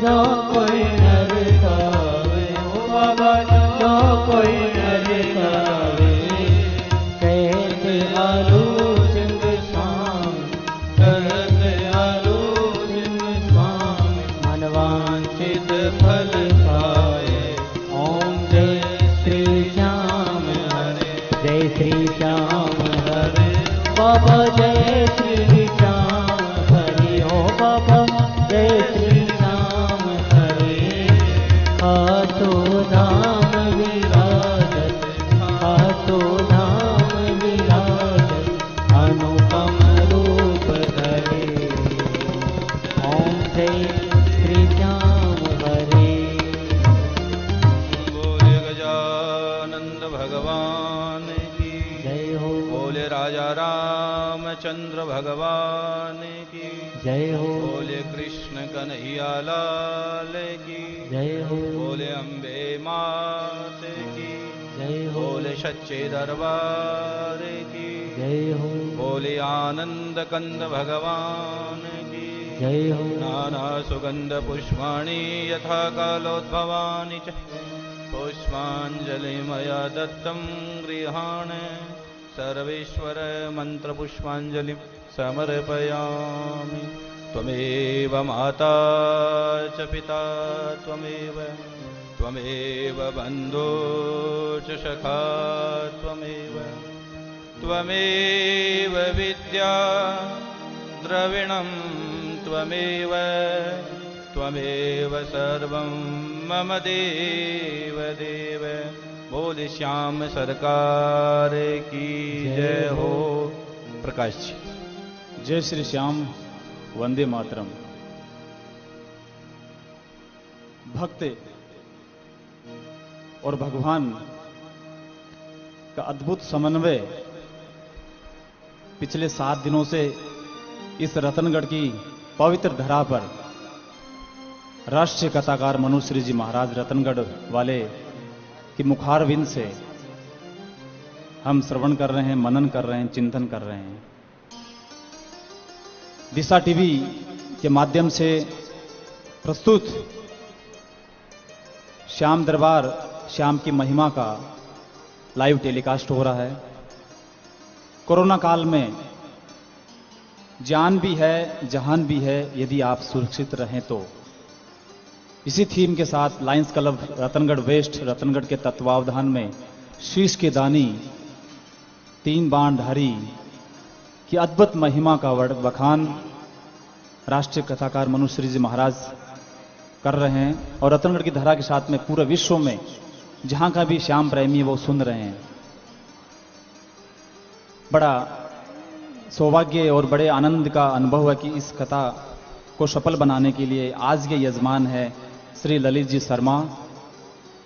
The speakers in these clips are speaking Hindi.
जो कोई नर गावे, ओ बाबा जो कोई नर गावे, कहते आलू सिंह स्वामी, कहते आलू सिंह स्वामी, मनवांछित फल पाए। ओम जय श्री श्याम हरे, जय श्री श्याम हरे, बाबा जय श्री श्याम हरे, ओ बाबा जय श्री श्याम हरे। हाथों धाम विराजत, हाथों धाम विराजत, अनुपम रूप धरे। ओम जय श्री श्याम हरे। बोले गजानंद भगवान की जय हो, बोले राजा रामचंद्र भगवान की जय हो, बोले कृष्ण कन्हैया लाल की जय हो, बोले अम्बे मात की जय हो, बोले सच्चे दरबार की जय हो, बोले आनंद कंद भगवान की जय हो, नाना सुगंध पुष्पाणि यथा कालोद्भवानि च पुष्पांजलि मया दत्तं गृहाण सर्वेश्वर मंत्र पुष्पांजलि समर्पयामि। त्वमेव माता च पिता त्वमेव, त्वमेव बन्धो च सखा त्वमेव, त्वमेव विद्या द्रविणं त्वमेव, त्वमेव सर्वं मम देव देव। बोले श्याम सरकार की जय हो। प्रकाश जी। जय श्री श्याम, वंदे मातरम। भक्त और भगवान का अद्भुत समन्वय पिछले 7 दिनों से इस रतनगढ़ की पवित्र धरा पर राष्ट्रीय कथाकार मनुश्री जी महाराज रतनगढ़ वाले की मुखारविंद से हम श्रवण कर रहे हैं, मनन कर रहे हैं, चिंतन कर रहे हैं। दिशा टीवी के माध्यम से प्रस्तुत श्याम दरबार, श्याम की महिमा का लाइव टेलीकास्ट हो रहा है। कोरोना काल में जान भी है, जहान भी है, यदि आप सुरक्षित रहें तो। इसी थीम के साथ Lions Club Ratangarh West, Ratangarh के तत्वावधान में शीश के दानी 3 बाणधारी की अद्भुत महिमा का बखान राष्ट्रीय कथाकार मनुश्री जी महाराज कर रहे हैं और रतनगढ़ की धरा के साथ में पूरे विश्व में जहां का भी श्याम प्रेमी है वो सुन रहे हैं। बड़ा सौभाग्य और बड़े आनंद का अनुभव है कि इस कथा को सफल बनाने के लिए आज के यजमान है श्री ललित जी शर्मा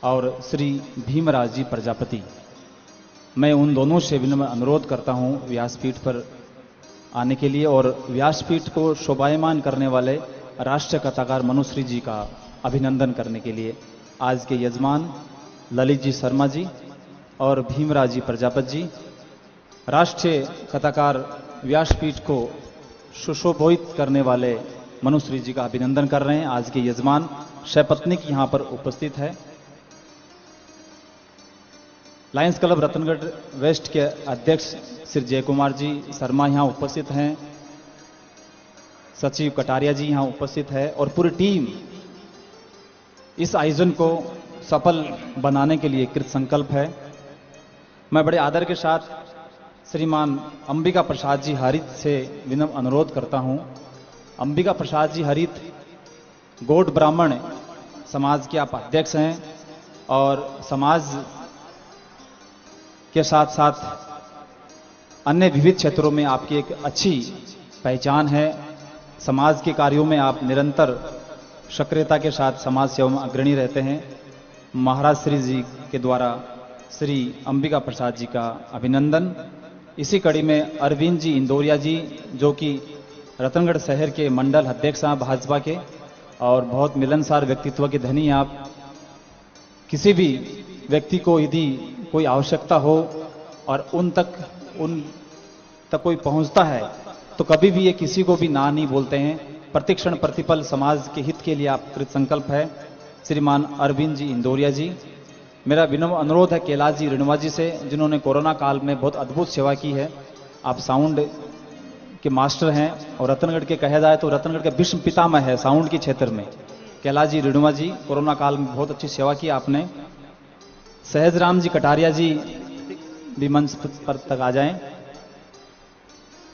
और श्री भीमराज जी प्रजापति। मैं उन दोनों से विनम्र अनुरोध करता हूं व्यासपीठ पर आने के लिए और व्यासपीठ को शोभायमान करने वाले राष्ट्रीय कथाकार मनुश्री जी का अभिनंदन करने के लिए। आज के यजमान ललित जी शर्मा जी और भीमराज जी प्रजापति जी राष्ट्रीय कथाकार व्यासपीठ को सुशोभित करने वाले मनुश्री जी का अभिनंदन कर रहे हैं। आज के यजमान सपत्नीक यहां पर उपस्थित है। लायंस क्लब रतनगढ़ वेस्ट के अध्यक्ष श्री जय कुमार जी शर्मा यहां उपस्थित हैं, सचिव कटारिया जी यहां उपस्थित है और पूरी टीम इस आयोजन को सफल बनाने के लिए कृत संकल्प है। मैं बड़े आदर के साथ श्रीमान अंबिका प्रसाद जी हरित से विनम्र अनुरोध करता हूं। अंबिका प्रसाद जी हरित गौड़ ब्राह्मण समाज के आप अध्यक्ष हैं और समाज के साथ साथ अन्य विविध क्षेत्रों में आपकी एक अच्छी पहचान है। समाज के कार्यों में आप निरंतर सक्रियता के साथ समाज सेवा में अग्रणी रहते हैं। महाराज श्री जी के द्वारा श्री अंबिका प्रसाद जी का अभिनंदन। इसी कड़ी में अरविंद जी इंदौरिया जी जो कि रतनगढ़ शहर के मंडल अध्यक्ष हैं भाजपा के और बहुत मिलनसार व्यक्तित्व के धनी हैं आप। किसी भी व्यक्ति को यदि कोई आवश्यकता हो और उन तक कोई पहुंचता है तो कभी भी ये किसी को भी ना नहीं बोलते हैं। प्रतिक्षण प्रतिपल समाज के हित के लिए आप कृत संकल्प है श्रीमान अरविंद जी इंदौरिया जी। मेरा विनम्र अनुरोध है कैलाश जी रेणुवा जी से, जिन्होंने कोरोना काल में बहुत अद्भुत सेवा की है। आप साउंड के मास्टर हैं और रतनगढ़ के कहा जाए तो रतनगढ़ के विश्व पितामह है साउंड के क्षेत्र में। कैलाश जी रेणुवा जी कोरोना काल में बहुत अच्छी सेवा की आपने। सहजराम जी कटारिया जी भी मंच पर तक आ जाएं।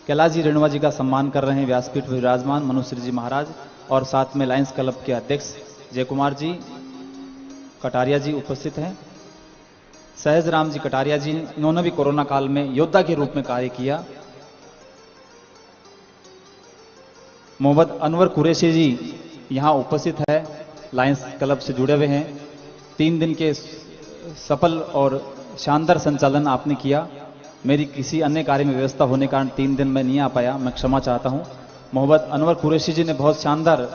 कैलाश जी रेणुवा जी का सम्मान कर रहे हैं व्यासपीठ पर विराजमान मनुश्री जी महाराज, और साथ में लायंस क्लब के अध्यक्ष जय कुमार जी कटारिया जी उपस्थित हैं। सहजराम जी कटारिया जी, इन्होंने भी कोरोना काल में योद्धा के रूप में कार्य किया। मोहम्मद अनवर कुरैशी जी यहां उपस्थित है, लायंस क्लब से जुड़े हुए हैं। 3 दिन के सफल और शानदार संचालन आपने किया। मेरी किसी अन्य कार्य में व्यवस्था होने के कारण 3 दिन में नहीं आ पाया, मैं क्षमा चाहता हूं। मोहम्मद अनवर कुरैशी जी ने बहुत शानदार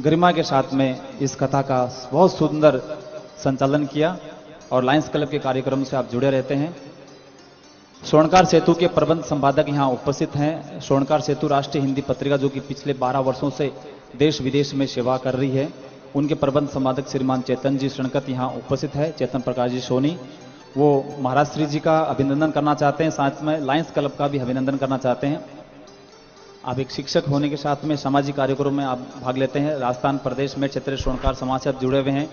गरिमा के साथ में इस कथा का बहुत सुंदर संचालन किया और लायंस क्लब के कार्यक्रम से आप जुड़े रहते हैं। स्वर्णकार सेतु के प्रबंध संपादक यहां उपस्थित हैं। स्वर्णकार सेतु राष्ट्रीय हिंदी पत्रिका जो कि पिछले 12 वर्षों से देश विदेश में सेवा कर रही है, उनके प्रबंध संपादक श्रीमान चेतन जी शणकत यहां उपस्थित है। चेतन प्रकाश जी सोनी, वो महाराज श्री जी का अभिनंदन करना चाहते हैं, साथ में लायंस क्लब का भी अभिनंदन करना चाहते हैं। आप एक शिक्षक होने के साथ में सामाजिक कार्यक्रमों में आप भाग लेते हैं। राजस्थान प्रदेश में क्षेत्रीय स्वर्णकार समाज से आप जुड़े हुए हैं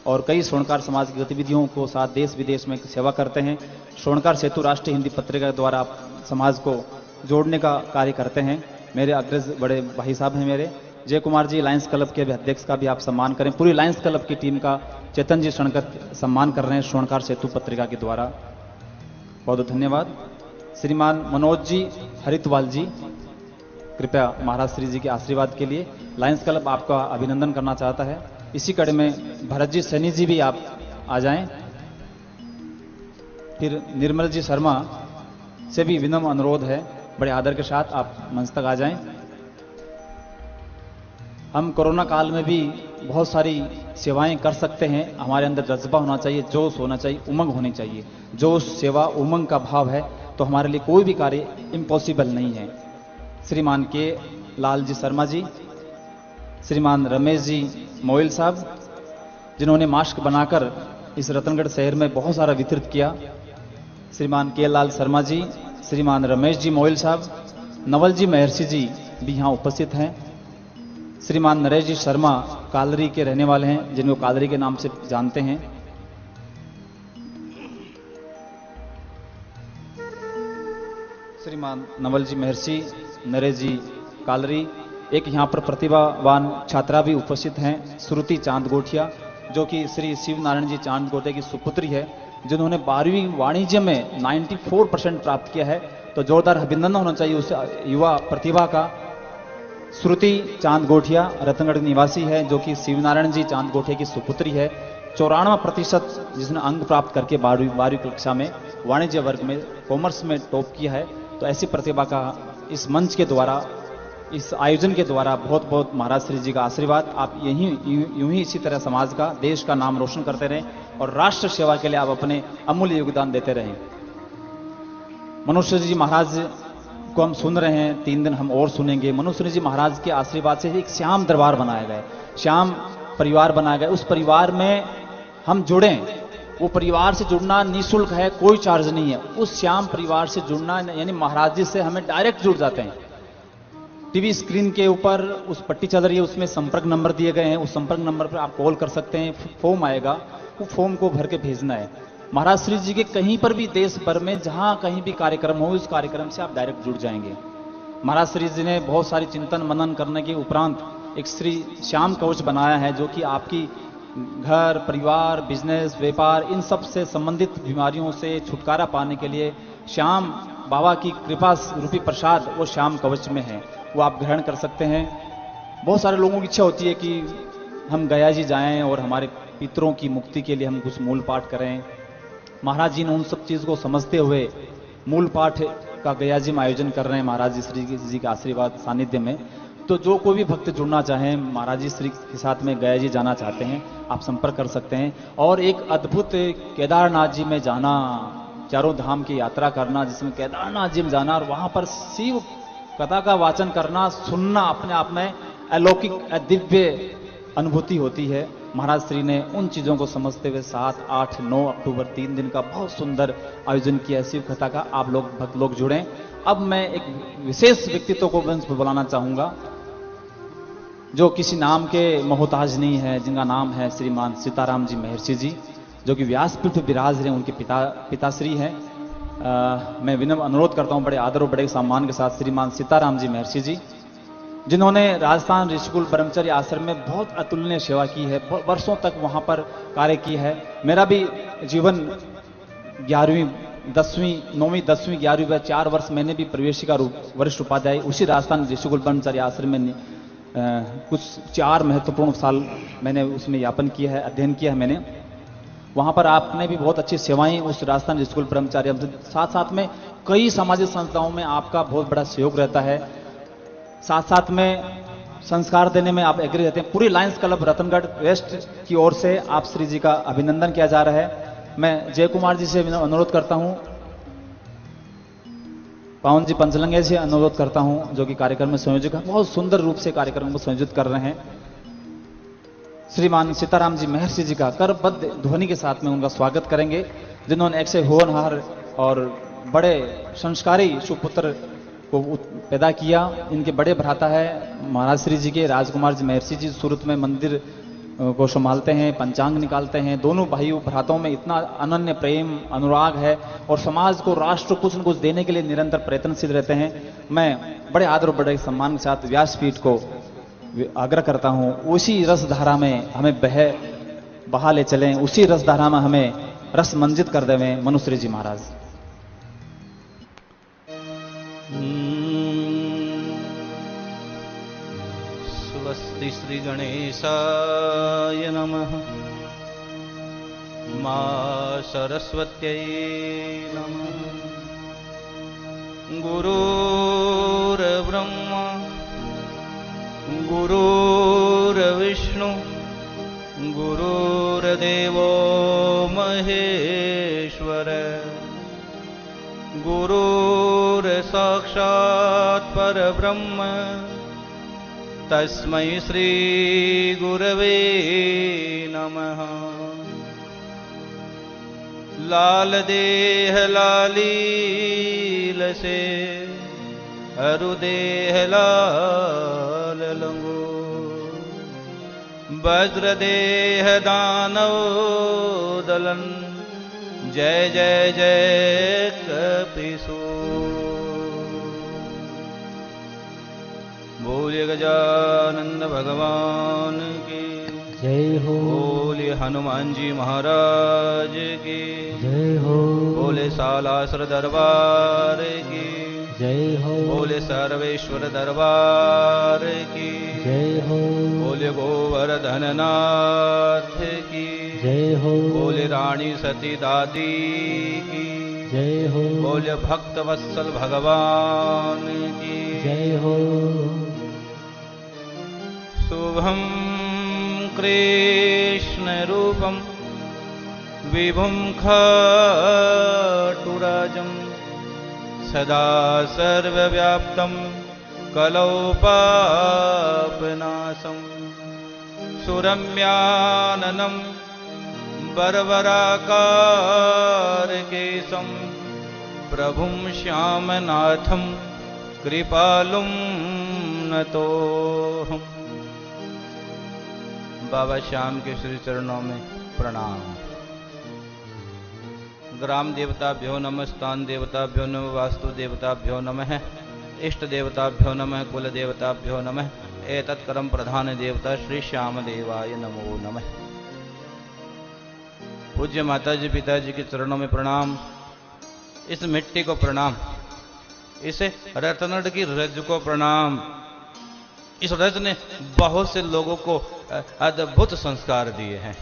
और कई स्वर्णकार समाज की गतिविधियों को साथ देश विदेश में सेवा करते हैं। स्वर्णकार सेतु राष्ट्रीय हिंदी पत्रिका द्वारा आप समाज को जोड़ने का कार्य करते हैं। मेरे अग्रज बड़े भाई साहब हैं मेरे जय कुमार जी, लायंस क्लब के अध्यक्ष का भी आप सम्मान करें। पूरी लायंस क्लब की टीम का चेतन जी शणकत सम्मान कर रहे हैं स्वर्णकार सेतु पत्रिका के द्वारा, बहुत बहुत धन्यवाद। श्रीमान मनोज जी हरितवाल जी, कृपया महाराज श्री जी के आशीर्वाद के लिए लायंस क्लब आपका अभिनंदन करना चाहता है। इसी कड़ी में भरत जी सैनी जी भी आप आ जाएं। फिर निर्मल जी शर्मा से भी विनम्र अनुरोध है, बड़े आदर के साथ आप मंच तक आ जाएं। हम कोरोना काल में भी बहुत सारी सेवाएं कर सकते हैं। हमारे अंदर जज्बा होना चाहिए, जोश होना चाहिए, उमंग होनी चाहिए। जोश, सेवा, उमंग का भाव है तो हमारे लिए कोई भी कार्य इम्पॉसिबल नहीं है। श्रीमान के लाल जी शर्मा जी, श्रीमान रमेश जी मोइल साहब, जिन्होंने मास्क बनाकर इस रतनगढ़ शहर में बहुत सारा वितरित किया। श्रीमान के लाल शर्मा जी, श्रीमान रमेश जी मोइल साहब, नवल जी महर्षि जी भी यहाँ उपस्थित हैं। श्रीमान नरेश जी शर्मा कालरी के रहने वाले हैं, जिनको कालरी के नाम से जानते हैं। श्रीमान नवल जी महर्षि, नरेश जी कालरी। एक यहाँ पर प्रतिभावान छात्रा भी उपस्थित हैं, श्रुति चांद गोठिया, जो कि श्री शिव नारायण जी चांद गोठिया की सुपुत्री है, जिन्होंने 12वीं वाणिज्य में 94% प्राप्त किया है। तो जोरदार अभिनंदन होना चाहिए उस युवा प्रतिभा का। श्रुति चांद गोठिया रतनगढ़ निवासी है, जो कि शिवनारायण जी चांद गोठिया की सुपुत्री है। 94% जिसने अंक प्राप्त करके 12वीं कक्षा में वाणिज्य वर्ग में कॉमर्स में टॉप किया है। तो ऐसी प्रतिभा का इस मंच के द्वारा, इस आयोजन के द्वारा बहुत बहुत महाराज श्री जी का आशीर्वाद। आप यूं ही इसी तरह समाज का, देश का नाम रोशन करते रहें और राष्ट्र सेवा के लिए आप अपने अमूल्य योगदान देते रहें। मनुष्य जी महाराज को हम सुन रहे हैं, 3 दिन हम और सुनेंगे। मनुष्य जी महाराज के आशीर्वाद से एक श्याम दरबार बनाया गया, श्याम परिवार बनाया गया। उस परिवार में हम जुड़ें, वो परिवार से जुड़ना निःशुल्क है, कोई चार्ज नहीं है। उस श्याम परिवार से जुड़ना यानी महाराज जी से हमें डायरेक्ट जुड़ जाते हैं। टीवी स्क्रीन के ऊपर उस पट्टी चल रही है, उसमें संपर्क नंबर दिए गए हैं। उस संपर्क नंबर पर आप कॉल कर सकते हैं, फॉर्म आएगा, वो फॉर्म को भर के भेजना है। महाराज श्री जी के कहीं पर भी देश भर में जहां कहीं भी कार्यक्रम हो, उस कार्यक्रम से आप डायरेक्ट जुड़ जाएंगे। महाराज श्री जी ने बहुत सारी चिंतन मनन करने के उपरांत एक श्री श्याम कवच बनाया है, जो कि आपकी घर, परिवार, बिजनेस, व्यापार, इन सब से संबंधित बीमारियों से छुटकारा पाने के लिए श्याम बाबा की कृपा रूपी प्रसाद वो श्याम कवच में है, वो आप ग्रहण कर सकते हैं। बहुत सारे लोगों की इच्छा होती है कि हम गया जी जाएं और हमारे पितरों की मुक्ति के लिए हम कुछ मूल पाठ करें। महाराज जी ने उन सब चीज को समझते हुए मूल पाठ का गया जी में आयोजन कर रहे हैं महाराज जी श्री जी के आशीर्वाद सानिध्य में। तो जो कोई भी भक्त जुड़ना चाहें, महाराज जी श्री के साथ में गया जी जाना चाहते हैं, आप संपर्क कर सकते हैं। और एक अद्भुत केदारनाथ जी में जाना, चारों धाम की यात्रा करना, जिसमें केदारनाथ जी में जाना और वहां पर शिव कथा का वाचन करना, सुनना अपने आप में अलौकिक दिव्य अनुभूति होती है। महाराज श्री ने उन चीजों को समझते हुए 7, 8, 9 अक्टूबर 3 दिन का बहुत सुंदर आयोजन किया है शिव कथा का। आप लोग भक्त लोग जुड़े। अब मैं एक विशेष व्यक्तित्व को मंच पर बुलाना चाहूंगा, जो किसी नाम के मोहताज नहीं है, जिनका नाम है श्रीमान सीताराम जी महर्षि जी, जो कि व्यासपीठ पर विराज रहे, उनके पिताश्री हैं। मैं विनम्र अनुरोध करता हूं बड़े आदर और बड़े सम्मान के साथ श्रीमान सीताराम जी महर्षि जी, जिन्होंने राजस्थान ऋषिकुल ब्रह्मचर्य आश्रम में बहुत अतुलनीय सेवा की है, वर्षों तक वहां पर कार्य किया है। मेरा भी जीवन 11वीं 10वीं 9वीं 10वीं 11वीं में 4 वर्ष मैंने भी प्रवेशिका वरिष्ठ उपाध्याय उसी राजस्थान ऋषिकुल ब्रह्मचर्य आश्रम में कुछ 4 महत्वपूर्ण साल मैंने उसमें यापन किया है, अध्ययन किया है मैंने। वहां पर आपने भी बहुत अच्छी सेवाएं उस राजस्थान ऋषिकुल ब्रह्मचर्य, साथ साथ में कई सामाजिक संस्थाओं में आपका बहुत बड़ा सहयोग रहता है। साथ साथ में संस्कार देने में आप एग्री रहते हैं। पूरी लायंस क्लब रतनगढ़ वेस्ट की ओर से आप श्री जी का अभिनंदन किया जा रहा है। मैं जय कुमार जी से अनुरोध करता हूं, पावन जी पंचलंगे से अनुरोध करता हूं, जो कि कार्यक्रम में संयोजक है, बहुत सुंदर रूप से कार्यक्रम को संयोजित कर रहे हैं। श्रीमान सीताराम जी महर्षि जी का करबद्ध ध्वनि के साथ में उनका स्वागत करेंगे, जिन्होंने एक से होनहार और बड़े संस्कारी सुपुत्र को पैदा किया। इनके बड़े भ्राता है महाराज श्री जी के राजकुमार जी महर्षि जी, सूरत में मंदिर को संभालते हैं, पंचांग निकालते हैं। दोनों भाइयों भ्राताओं में इतना अनन्य प्रेम अनुराग है और समाज को, राष्ट्र को कुछ न कुछ देने के लिए निरंतर प्रयत्नशील रहते हैं। मैं बड़े आदर और बड़े सम्मान के साथ व्यासपीठ को आग्रह करता हूं, उसी रस धारा में हमें बहा ले चलें, उसी रस धारा में हमें रस मंजित कर देवें। मनुश्री जी महाराज। स्वस्ति श्री गणेशाय नमः। मां सरस्वत्यै नमः। गुरुर्ब्रह्मा गुरुर्विष्णु गुरुर्देवो महेश्वर गुरुर्साक्षात् परब्रह्म तस्मै श्री गुरवे नमः। लाल देह लालीलसे अरुदेह लाल लंगो वज्रदेह दानव दलन जय जय जय कपिसो। बोले गजानंद भगवान की जय हो। बोले हनुमान जी महाराज की जय हो। बोले सालासर दरबार की जय हो। बोले सर्वेश्वर दरबार की जय हो। बोले गोवर्धन नाथ की जय हो। बोले रानी सती दादी की जय हो। बोले भक्त वत्सल भगवान की जय हो। शुभम कृष्ण रूपम विभुम खाटुराजम सदा सर्वव्याप्तं कलौ पापनाशं सुरम्याननं बर्बराकारकेशं प्रभुं श्यामनाथं कृपालुं नतोऽहम्। बाबा श्याम के श्री चरणों में प्रणाम। ग्राम देवताभ्यो नमः, स्थान देवताभ्यो नमः, वास्तु देवताभ्यो नमः, इष्ट देवताभ्यो नमः, कुल देवताभ्यो नमः। एतत्कर्म प्रधान देवता श्री श्याम देवाय नमो नमः। पूज्य माताजी पिताजी के चरणों में प्रणाम। इस मिट्टी को प्रणाम, इस रत्नड़ की रज को प्रणाम। इस रज ने बहुत से लोगों को अद्भुत संस्कार दिए हैं।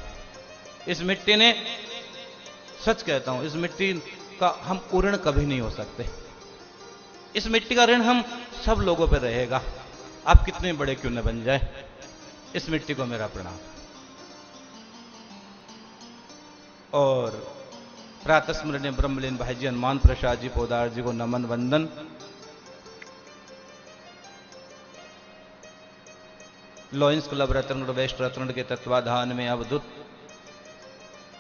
इस मिट्टी ने, सच कहता हूं, इस मिट्टी का हम ऋण कभी नहीं हो सकते। इस मिट्टी का ऋण हम सब लोगों पर रहेगा, आप कितने बड़े क्यों न बन जाए। इस मिट्टी को मेरा प्रणाम। और प्रातः स्मरणीय ब्रह्मलीन भाई जी, हनुमान प्रसाद जी पोदार जी को नमन वंदन। Lions Club Ratangarh West Ratangarh के तत्वाधान में अवधुत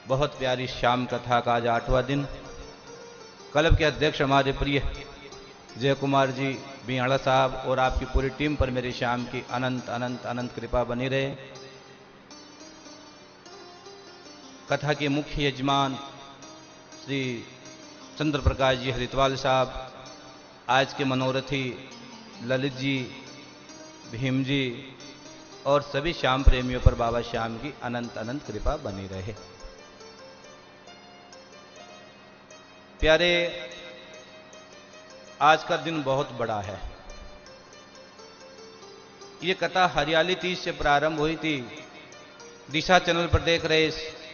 बहुत प्यारी श्याम कथा का आज 8वां दिन। क्लब के अध्यक्ष हमारे प्रिय जय कुमार जी बियाड़ा साहब और आपकी पूरी टीम पर मेरी श्याम की अनंत अनंत अनंत कृपा बनी रहे। कथा के मुख्य यजमान श्री चंद्र प्रकाश जी हरिद्वाल साहब, आज के मनोरथी ललित जी, भीम जी और सभी श्याम प्रेमियों पर बाबा श्याम की अनंत अनंत कृपा बनी रहे। प्यारे, आज का दिन बहुत बड़ा है। ये कथा हरियाली तीज से प्रारंभ हुई थी। दिशा चैनल पर देख रहे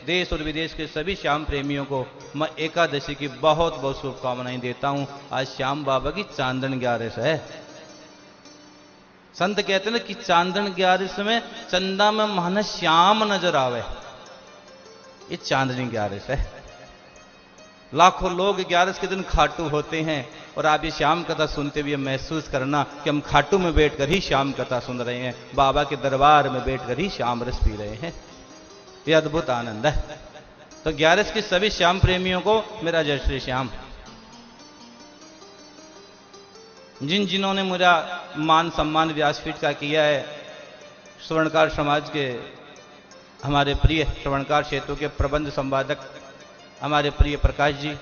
देश और विदेश के सभी श्याम प्रेमियों को मैं एकादशी की बहुत बहुत शुभकामनाएं देता हूं। आज श्याम बाबा की चांदन 11 है। संत कहते हैं कि चांदन 11 में चंदा में महान श्याम नजर आवे, ये चांदनी 11 है। लाखों लोग 11 के दिन खाटू होते हैं और आप ये श्याम कथा सुनते हुए महसूस करना कि हम खाटू में बैठकर ही श्याम कथा सुन रहे हैं, बाबा के दरबार में बैठकर ही श्याम रस पी रहे हैं। ये अद्भुत आनंद है। तो 11 के सभी श्याम प्रेमियों को मेरा जय श्री श्याम। जिन्होंने मेरा मान सम्मान व्यासपीठ का किया है, श्रवणकार समाज के हमारे प्रिय श्रवणकार क्षेत्र के प्रबंध संवादक हमारे प्रिय प्रकाश जी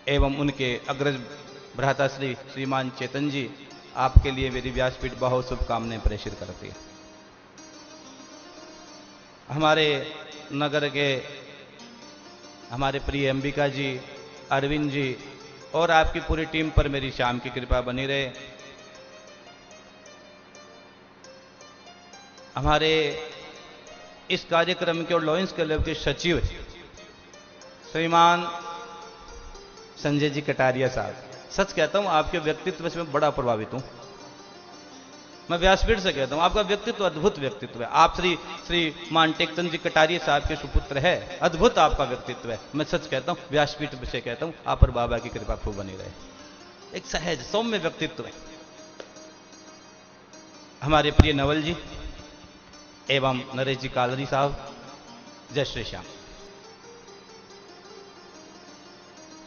एवं उनके अग्रज भ्राता श्रीमान चेतन जी, आपके लिए मेरी व्यासपीठ बहुत शुभकामनाएं प्रेषित करती है। हमारे नगर के हमारे प्रिय अंबिका जी, अरविंद जी और आपकी पूरी टीम पर मेरी श्याम की कृपा बनी रहे। हमारे इस कार्यक्रम के और लॉयंस क्लब के सचिव श्रीमान संजय जी कटारिया साहब, सच कहता हूं आपके व्यक्तित्व से मैं बड़ा प्रभावित हूं। मैं व्यासपीठ से कहता हूं आपका व्यक्तित्व अद्भुत व्यक्तित्व है। आप श्रीमान टेकचंद जी कटारिया साहब के सुपुत्र है, अद्भुत आपका व्यक्तित्व है। मैं सच कहता हूं, व्यासपीठ से कहता हूं, आप पर बाबा की कृपा खूब बनी रहे। एक सहज सौम्य व्यक्तित्व है। हमारे प्रिय नवल जी एवं नरेश जी कालरी साहब, जय श्री श्याम।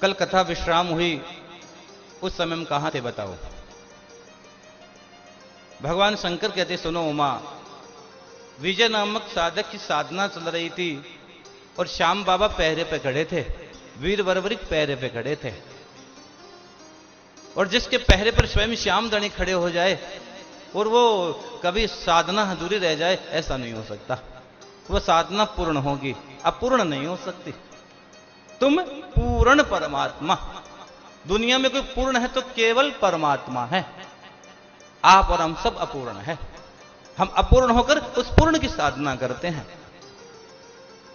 कल कथा विश्राम हुई, उस समय हम कहां थे बताओ? भगवान शंकर कहते, सुनो उमा, विजय नामक साधक की साधना चल रही थी और श्याम बाबा पहरे पे खड़े थे, वीर वरवरिक पहरे पे खड़े थे। और जिसके पहरे पर स्वयं श्याम धनी खड़े हो जाए और वो कभी साधना अधूरी रह जाए, ऐसा नहीं हो सकता। वो साधना पूर्ण होगी, अपूर्ण नहीं हो सकती। तुम पूर्ण परमात्मा, दुनिया में कोई पूर्ण है तो केवल परमात्मा है। आप और हम सब अपूर्ण है। हम अपूर्ण होकर उस पूर्ण की साधना करते हैं।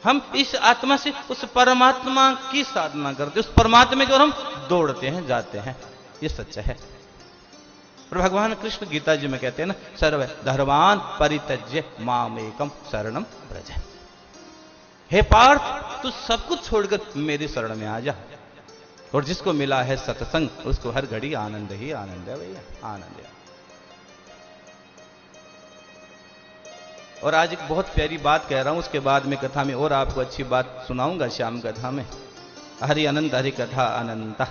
हम इस आत्मा से उस परमात्मा की साधना करते हैं, उस परमात्मा की ओर हम दौड़ते हैं, जाते हैं। ये सच है। और भगवान कृष्ण गीता जी में कहते हैं ना, सर्व धर्मान परित्यज्य माम एकम शरणम व्रज। हे पार्थ, तू सब कुछ छोड़कर मेरी शरण में आ जा। और जिसको मिला है सत्संग, उसको हर घड़ी आनंद ही आनंद है भैया, आनंद है। और आज एक बहुत प्यारी बात कह रहा हूं, उसके बाद में कथा में और आपको अच्छी बात सुनाऊंगा। श्याम कथा में हरि अनंत, हरि कथा अनंता।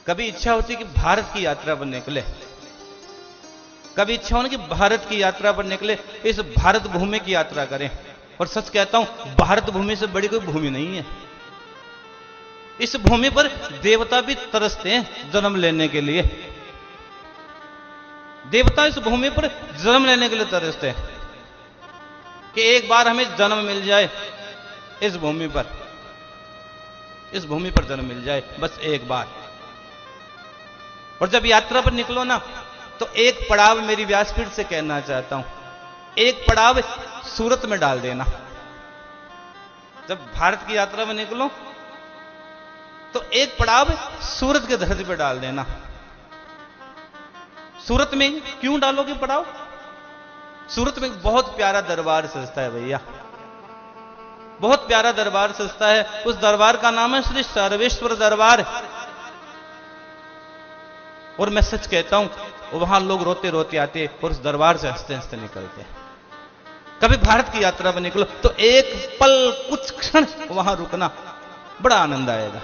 कभी इच्छा होती कि भारत की यात्रा पर निकले, कभी इच्छा होने कि भारत की यात्रा पर निकले, इस भारत भूमि की यात्रा करें। और सच कहता हूं, भारत भूमि से बड़ी कोई भूमि नहीं है। इस भूमि पर देवता भी तरसते हैं जन्म लेने के लिए। देवता इस भूमि पर जन्म लेने के लिए तरसते हैं कि एक बार हमें जन्म मिल जाए इस भूमि पर, इस भूमि पर जन्म मिल जाए, बस एक बार। और जब यात्रा पर निकलो ना, तो एक पड़ाव मेरी व्यासपीठ से कहना चाहता हूं, एक पड़ाव सूरत में डाल देना। जब भारत की यात्रा में निकलो तो एक पड़ाव सूरत के धरती पर डाल देना। सूरत में क्यों डालोगे पड़ाव? सूरत में बहुत प्यारा दरबार सजता है भैया, बहुत प्यारा दरबार सजता है। उस दरबार का नाम है श्री सर्वेश्वर दरबार। और मैं सच कहता हूं, वहां लोग रोते रोते आते और उस दरबार से हंसते हंसते निकलते। कभी भारत की यात्रा पर निकलो तो एक पल कुछ क्षण वहां रुकना, बड़ा आनंद आएगा।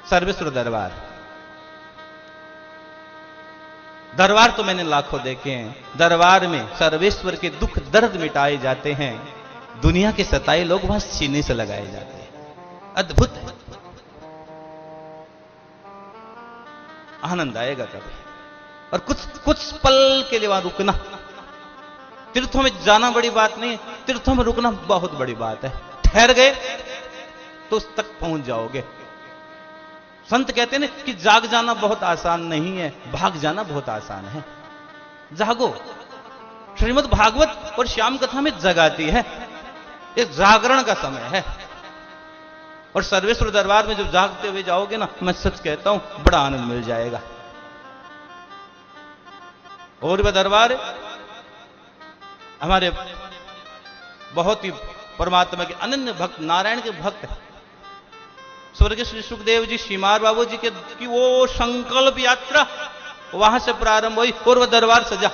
सर्वेश्वर दरबार, दरबार तो मैंने लाखों देखे हैं। दरबार में सर्वेश्वर के दुख दर्द मिटाए जाते हैं, दुनिया के सताए लोग वहां सीने से लगाए जाते हैं। अद्भुत है, आनंद आएगा कभी। और कुछ कुछ पल के लिए वहां रुकना, तीर्थों में जाना बड़ी बात नहीं है, तीर्थों में रुकना बहुत बड़ी बात है। ठहर गए तो उस तक पहुंच जाओगे। संत कहते हैं ना कि जाग जाना बहुत आसान नहीं है, भाग जाना बहुत आसान है। जागो, श्रीमद् भागवत और श्याम कथा में जगाती है, एक जागरण का समय है। और सर्वेश्वर दरबार में जब जागते हुए जाओगे ना, मैं सच कहता हूं बड़ा आनंद मिल जाएगा। और वह दरबार हमारे बहुत ही परमात्मा के अनन्य भक्त, नारायण के भक्त है। स्वर्गीय श्री सुखदेव जी, श्रीमार बाबू जी के की वो संकल्प यात्रा वहां से प्रारंभ हुई और वह दरबार सजा।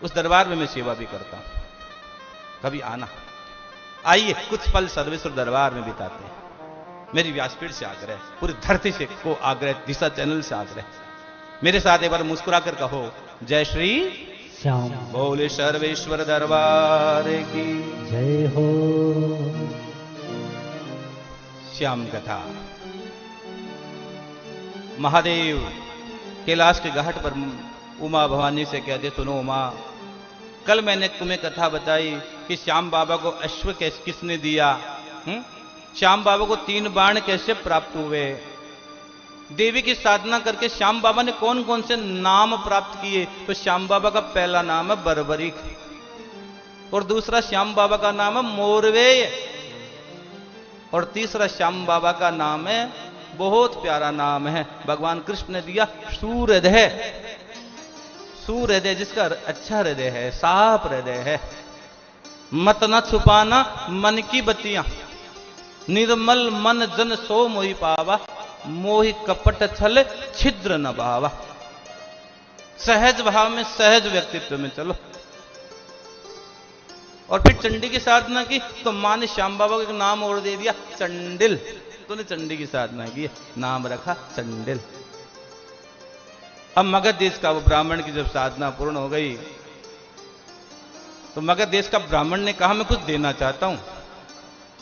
उस दरबार में मैं सेवा भी करता हूं, कभी आना। आइए कुछ पल सर्वेश्वर दरबार में बिताते हैं। मेरी व्यासपीठ से आग्रह, पूरी धरती से को आग्रह, दिशा चैनल से आग्रह। मेरे साथ एक बार मुस्कुराकर कहो, जय श्री श्याम। बोले सर्वेश्वर दरबार की जय हो। श्याम कथा। महादेव कैलाश के घाट पर उमा भवानी से कहते, सुनो उमा, कल मैंने तुम्हें कथा बताई कि श्याम बाबा को अश्व कैसे किसने दिया, श्याम बाबा को 3 बाण कैसे प्राप्त हुए, देवी की साधना करके श्याम बाबा ने कौन कौन से नाम प्राप्त किए। तो श्याम बाबा का पहला नाम है बर्बरीक, और दूसरा श्याम बाबा का नाम है मोरवेय, और तीसरा श्याम बाबा का नाम है, बहुत प्यारा नाम है, भगवान कृष्ण ने दिया, सूर्यहृदय। सूर्यहृदय जिसका अच्छा हृदय है, साफ हृदय है। मत न छुपाना मन की बत्तियां, निर्मल मन जन सो मोहि पावा, मोहि कपट छल छिद्र न भावा। सहज भाव में, सहज व्यक्तित्व में चलो। और फिर चंडी की साधना की तो मां ने श्याम बाबा को एक नाम और दे दिया, चंडिल। तूने चंडी की साधना की, नाम रखा चंडिल। अब मगध देश का वो ब्राह्मण की जब साधना पूर्ण हो गई तो मगध देश का ब्राह्मण ने कहा, मैं कुछ देना चाहता हूं,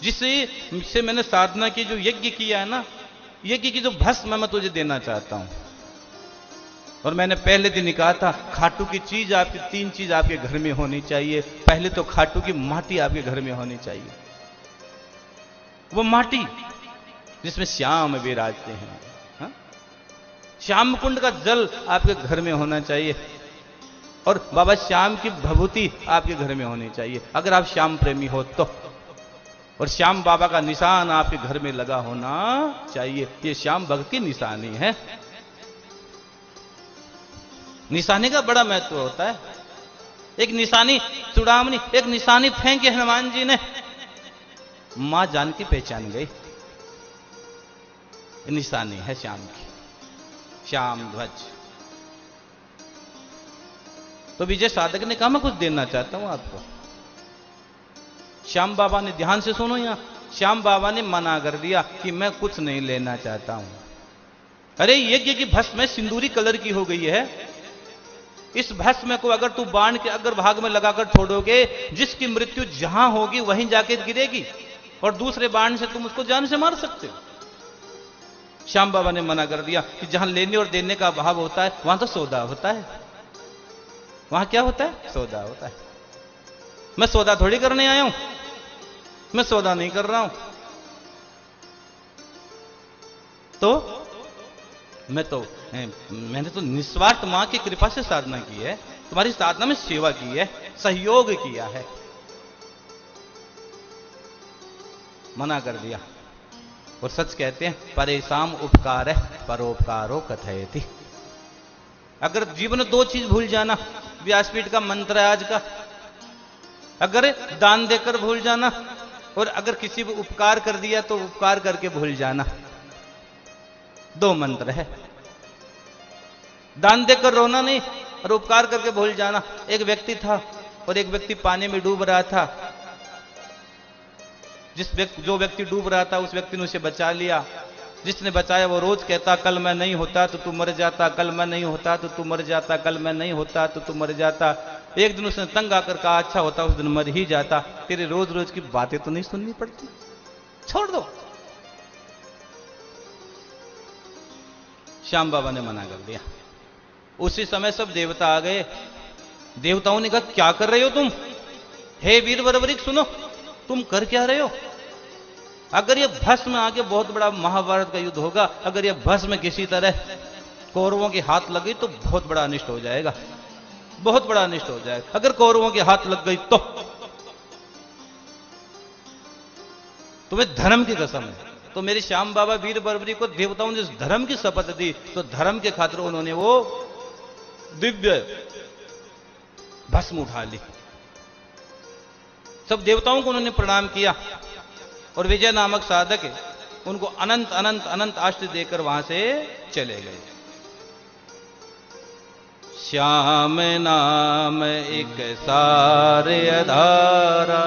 जिससे मैंने साधना की, जो यज्ञ किया है ना, यज्ञ की जो भस्म मैं तुझे देना चाहता हूं। और मैंने पहले दिन ही कहा था, खाटू की चीज आपकी 3 चीज आपके घर में होनी चाहिए। पहले तो खाटू की माटी आपके घर में होनी चाहिए, वो माटी जिसमें श्याम विराजते हैं। श्याम कुंड का जल आपके घर में होना चाहिए, और बाबा श्याम की भभूति आपके घर में होनी चाहिए, अगर आप श्याम प्रेमी हो तो। और श्याम बाबा का निशान आपके घर में लगा होना चाहिए। ये श्याम भक्त की निशानी है। निशानी का बड़ा महत्व होता है। एक निशानी चुड़ामनी, एक निशानी फेंकी हनुमान जी ने, मां जानकी पहचान गई। निशानी है श्याम की, श्याम ध्वज। तो विजय साधक ने कहा, मैं कुछ देना चाहता हूं आपको। श्याम बाबा ने, ध्यान से सुनो, यहां श्याम बाबा ने मना कर दिया कि मैं कुछ नहीं लेना चाहता हूं। अरे यज्ञ की भस्म सिंदूरी कलर की हो गई है, इस भस्म को अगर तू बाण के अगर भाग में लगाकर छोड़ोगे, जिसकी मृत्यु जहां होगी वहीं जाके गिरेगी, और दूसरे बाण से तुम उसको जान से मार सकते हो। श्याम बाबा ने मना कर दिया कि जहां लेने और देने का भाव होता है वहां तो सौदा होता है। वहां क्या होता है? सौदा होता है। मैं सौदा थोड़ी करने आया हूं, मैं सौदा नहीं कर रहा हूं। तो मैंने तो निस्वार्थ मां की कृपा से साधना की है, तुम्हारी साधना में सेवा की है, सहयोग किया है। मना कर दिया। और सच कहते हैं, परेशान उपकार है परोपकारो कथयति। अगर जीवन में 2 चीज भूल जाना, व्यासपीठ का मंत्र है आज का, अगर दान देकर भूल जाना, और अगर किसी को उपकार कर दिया तो उपकार करके भूल जाना। 2 मंत्र है। दान देकर रोना नहीं और उपकार करके भूल जाना। एक व्यक्ति था और एक व्यक्ति पानी में डूब रहा था। जो व्यक्ति डूब रहा था उस व्यक्ति ने उसे बचा लिया। जिसने बचाया वो रोज कहता कल मैं नहीं होता तो तू मर जाता, कल मैं नहीं होता तो तू मर जाता, कल मैं नहीं होता तो तू मर जाता। एक दिन उसने तंग आकर कहा अच्छा होता उस दिन मर ही जाता, तेरे रोज रोज की बातें तो नहीं सुननी पड़ती, छोड़ दो। श्याम बाबा ने मना कर दिया। उसी समय सब देवता आ गए। देवताओं ने कहा क्या कर रहे हो तुम? हे वीर बर्बरीक सुनो, तुम कर क्या रहे हो? अगर यह भस्म आगे बहुत बड़ा महाभारत का युद्ध होगा, अगर यह भस्म किसी तरह कौरवों के हाथ लगी तो बहुत बड़ा अनिष्ट हो जाएगा, बहुत बड़ा अनिष्ट हो जाएगा। अगर कौरवों के हाथ लग गई तो तुम्हें धर्म की कसम है। तो मेरे श्याम बाबा वीर बर्बरी को देवताओं ने धर्म की शपथ दी, तो धर्म के खातिर उन्होंने वो दिव्य भस्म उठा ली। सब देवताओं को उन्होंने प्रणाम किया और विजय नामक साधक उनको अनंत अनंत अनंत आशीष देकर वहां से चले गए। श्याम नाम एक सारे आधारा,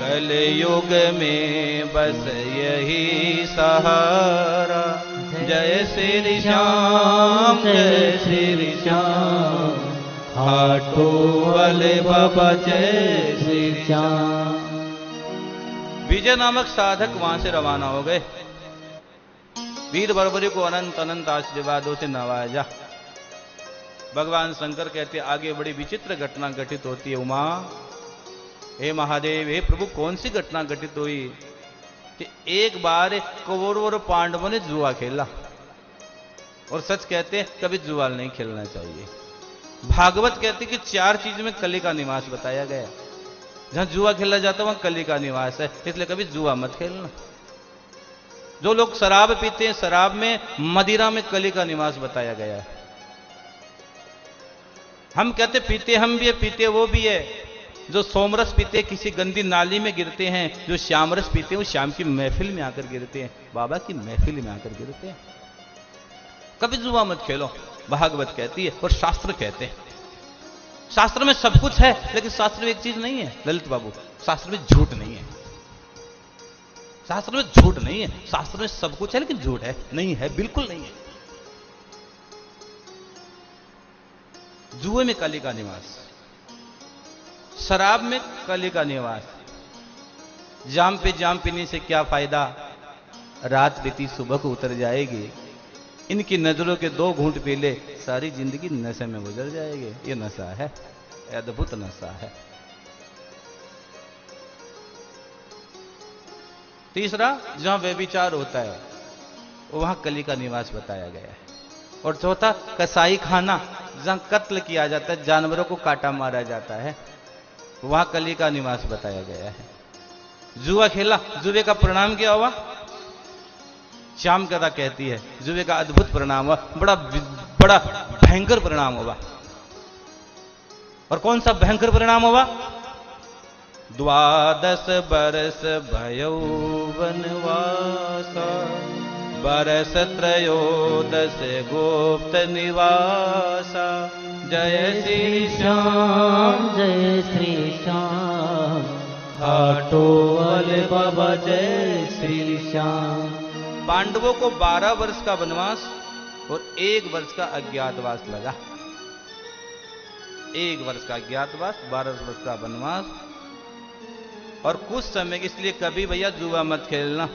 कलयुग में बस यही सहारा। जय श्री श्याम जय श्री श्याम, खाटू वाले बाबा जय श्री श्याम। विजय नामक साधक वहां से रवाना हो गए। वीर बर्बरी को अनंत अनंत आशीर्वादों से नवाजा। भगवान शंकर कहते आगे बड़ी विचित्र घटना घटित होती है। उमा, हे महादेव, हे प्रभु, कौन सी घटना घटित हुई कि एक बार कौरवों और पांडवों ने जुआ खेला। और सच कहते हैं कभी जुआ नहीं खेलना चाहिए। भागवत कहते कि 4 चीज में कली का निवास बताया गया। जहां जुआ खेला जाता है वहां कली का निवास है, इसलिए कभी जुआ मत खेलना। जो लोग शराब पीते हैं, शराब में मदिरा में कली का निवास बताया गया है। हम कहते पीते हम भी है, पीते वो भी है। जो सोमरस पीते किसी गंदी नाली में गिरते हैं, जो श्यामरस पीते हैं वो श्याम की महफिल में आकर गिरते हैं, बाबा की महफिल में आकर गिरते हैं। कभी जुआ मत खेलो, भागवत कहती है और शास्त्र कहते हैं। शास्त्र में सब कुछ है, लेकिन शास्त्र में एक चीज नहीं है ललित बाबू, शास्त्र में झूठ नहीं है। शास्त्र में झूठ नहीं है, शास्त्र में सब कुछ है लेकिन झूठ है नहीं है, बिल्कुल नहीं है। जुए में कली का निवास, शराब में कली का निवास। जाम पे जाम पीने से क्या फायदा, रात बीती सुबह को उतर जाएगी। इनकी नजरों के 2 घूंट पी ले, सारी जिंदगी नशे में गुजर जाएगी। ये नशा है, अद्भुत नशा है। तीसरा, जहां व्यभिचार होता है वहां कली का निवास बताया गया है। और चौथा, कसाई खाना, जहां कत्ल किया जाता है, जानवरों को काटा मारा जाता है, वहां कली का निवास बताया गया है। जुआ खेला, जुए का परिणाम क्या हुआ? श्याम कथा कहती है जुए का अद्भुत परिणाम हुआ, बड़ा भयंकर परिणाम हुआ। और कौन सा भयंकर परिणाम हुआ? 12 बरस भयो वनवासा, बरस त्रयोदश गुप्त निवासा। जय श्री श्याम जय श्री श्याम, खाटू वाले बाबा जय श्री श्याम। पांडवों को 12 वर्ष का वनवास और 1 वर्ष का अज्ञातवास लगा। 1 वर्ष का अज्ञातवास, 12 वर्ष का वनवास और कुछ समय। इसलिए कभी भैया जुआ मत खेलना,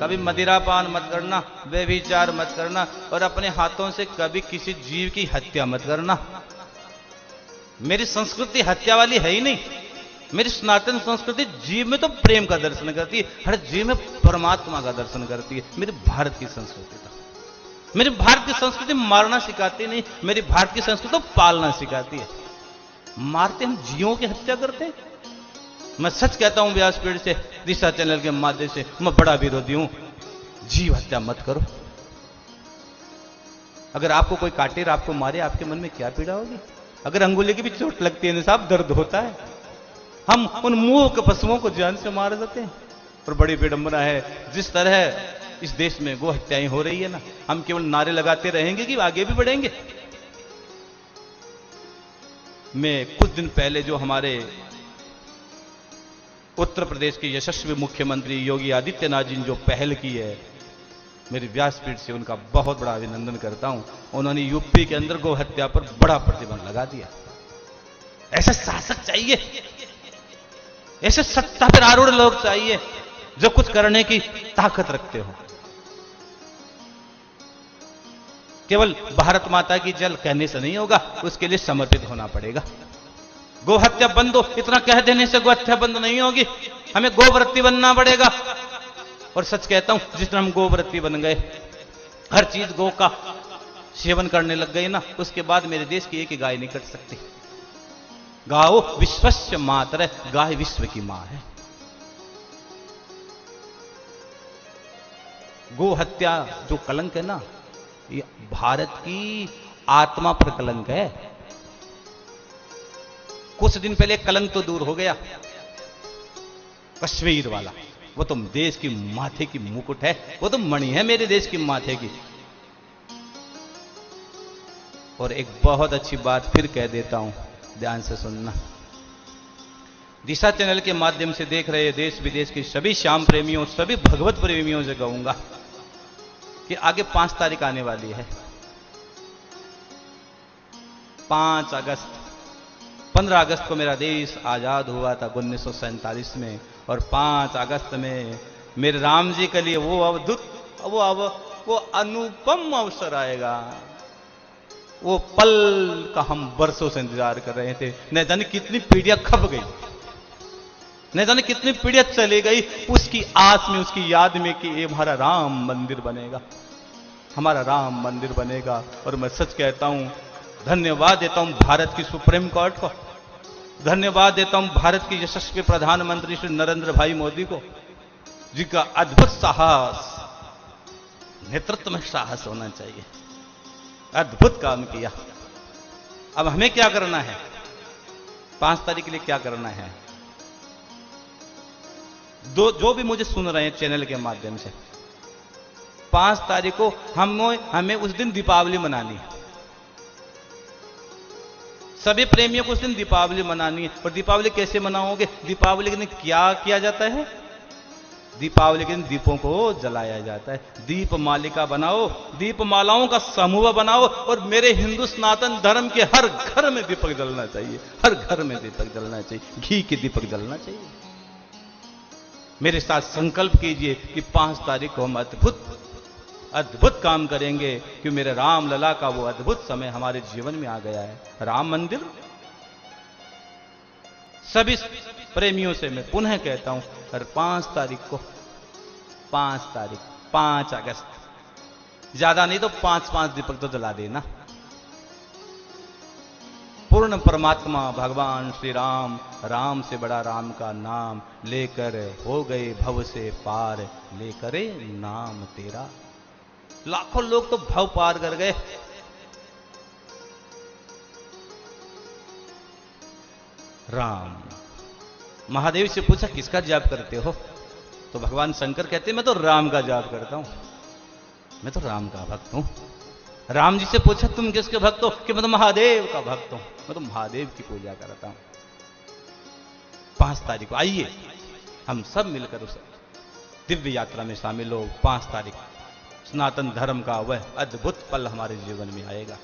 कभी मदिरापान मत करना, व्यभिचार मत करना और अपने हाथों से कभी किसी जीव की हत्या मत करना। मेरी संस्कृति हत्या वाली है ही नहीं। मेरी सनातन संस्कृति जीव में तो प्रेम का दर्शन करती है, हर जीव में परमात्मा का दर्शन करती है। मेरी भारत की संस्कृति तो, मेरी भारत की संस्कृति मारना सिखाती नहीं, मेरी भारत की संस्कृति तो पालना सिखाती है। मारते हम जीवों की हत्या करते हैं। मैं सच कहता हूं व्यासपीठ से, दिशा चैनल के माध्यम से, मैं बड़ा विरोधी हूं। जीव हत्या मत करो। अगर आपको कोई काटे, आपको मारे, आपके मन में क्या पीड़ा होगी? अगर अंगुली की भी चोट लगती है ना साहब, दर्द होता है। हम उन मूक पशुओं को जान से मार देते हैं। और बड़ी विडंबना है, जिस तरह इस देश में गो हत्याएं हो रही है ना, हम केवल नारे लगाते रहेंगे कि आगे भी बढ़ेंगे? मैं कुछ दिन पहले जो हमारे उत्तर प्रदेश के यशस्वी मुख्यमंत्री योगी आदित्यनाथ जी ने जो पहल की है, मेरी व्यासपीठ से उनका बहुत बड़ा अभिनंदन करता हूं। उन्होंने यूपी के अंदर गो हत्या पर बड़ा प्रतिबंध लगा दिया। ऐसे शासक चाहिए, ऐसे सत्ता पर आरूढ़ लोग चाहिए जो कुछ करने की ताकत रखते हो। केवल भारत माता की जल कहने से नहीं होगा, उसके लिए समर्पित होना पड़ेगा। गो हत्या बंद हो, इतना कह देने से गो हत्या बंद नहीं होगी, हमें गोव्रती बनना पड़ेगा। और सच कहता हूं, जिस दिन हम गोव्रती बन गए, हर चीज गो का सेवन करने लग गए ना, उसके बाद मेरे देश की एक ही गाय नहीं कट सकती। गाओ विश्वस्य मातरः, गाय विश्व की मां है। गो हत्या जो कलंक है ना, ये भारत की आत्मा पर कलंक है। कुछ दिन पहले कलंक तो दूर हो गया, कश्मीर वाला, वो तो देश की माथे की मुकुट है, वो तो मणि है मेरे देश की माथे की। और एक बहुत अच्छी बात फिर कह देता हूं, ध्यान से सुनना। दिशा चैनल के माध्यम से देख रहे देश विदेश के सभी श्याम प्रेमियों, सभी भगवत प्रेमियों से कहूंगा कि आगे 5 तारीख आने वाली है। 5 अगस्त, 15 अगस्त को मेरा देश आजाद हुआ था 1947 में, और 5 अगस्त में मेरे राम जी के लिए वो अवधुत, वो अनुपम अवसर आएगा। वो पल का हम वर्षों से इंतजार कर रहे थे। न जाने कितनी पीढ़ियां खप गई, न जाने कितनी पीढ़ियां चली गई उसकी आस में, उसकी याद में कि ये हमारा राम मंदिर बनेगा, हमारा राम मंदिर बनेगा। और मैं सच कहता हूं, धन्यवाद देता हूं भारत की सुप्रीम कोर्ट को, धन्यवाद देता हूं भारत के यशस्वी प्रधानमंत्री श्री नरेंद्र भाई मोदी को, जिनका अद्भुत साहस, नेतृत्व में साहस होना चाहिए। अद्भुत काम किया। अब हमें क्या करना है? 5 तारीख के लिए क्या करना है? जो भी मुझे सुन रहे हैं चैनल के माध्यम से, 5 तारीख को हमें उस दिन दीपावली मनानी है। सभी प्रेमियों को उस दिन दीपावली मनानी है। और दीपावली कैसे मनाओगे? दीपावली के दिन क्या किया जाता है? दीपावली के दिन दीपों को जलाया जाता है। दीप मालिका बनाओ, दीप मालाओं का समूह बनाओ, और मेरे हिंदू सनातन धर्म के हर घर में दीपक जलना चाहिए, हर घर में दीपक जलना चाहिए, घी के दीपक जलना चाहिए। मेरे साथ संकल्प कीजिए कि 5 तारीख को हम अद्भुत काम करेंगे, कि मेरे राम लला का वो अद्भुत समय हमारे जीवन में आ गया है। राम मंदिर, सभी प्रेमियों से मैं पुनः कहता हूं, हर 5 तारीख को, 5 अगस्त, ज्यादा नहीं तो 5 दीपक तो जला देना। पूर्ण परमात्मा भगवान श्री राम, राम से बड़ा राम का नाम लेकर हो गए भव से पार, लेकर नाम तेरा। लाखों लोग तो भव पार कर गए। राम, महादेव से पूछा किसका जाप करते हो? तो भगवान शंकर कहते मैं तो राम का जाप करता हूं, मैं तो राम का भक्त हूं। राम जी से पूछा तुम किसके भक्त हो? कि मैं तो महादेव का भक्त हूं, मैं तो महादेव की पूजा करता हूं। 5 तारीख को आइए हम सब मिलकर उस दिव्य यात्रा में शामिल हो। 5 तारीख सनातन धर्म का वह अद्भुत पल हमारे जीवन में आएगा।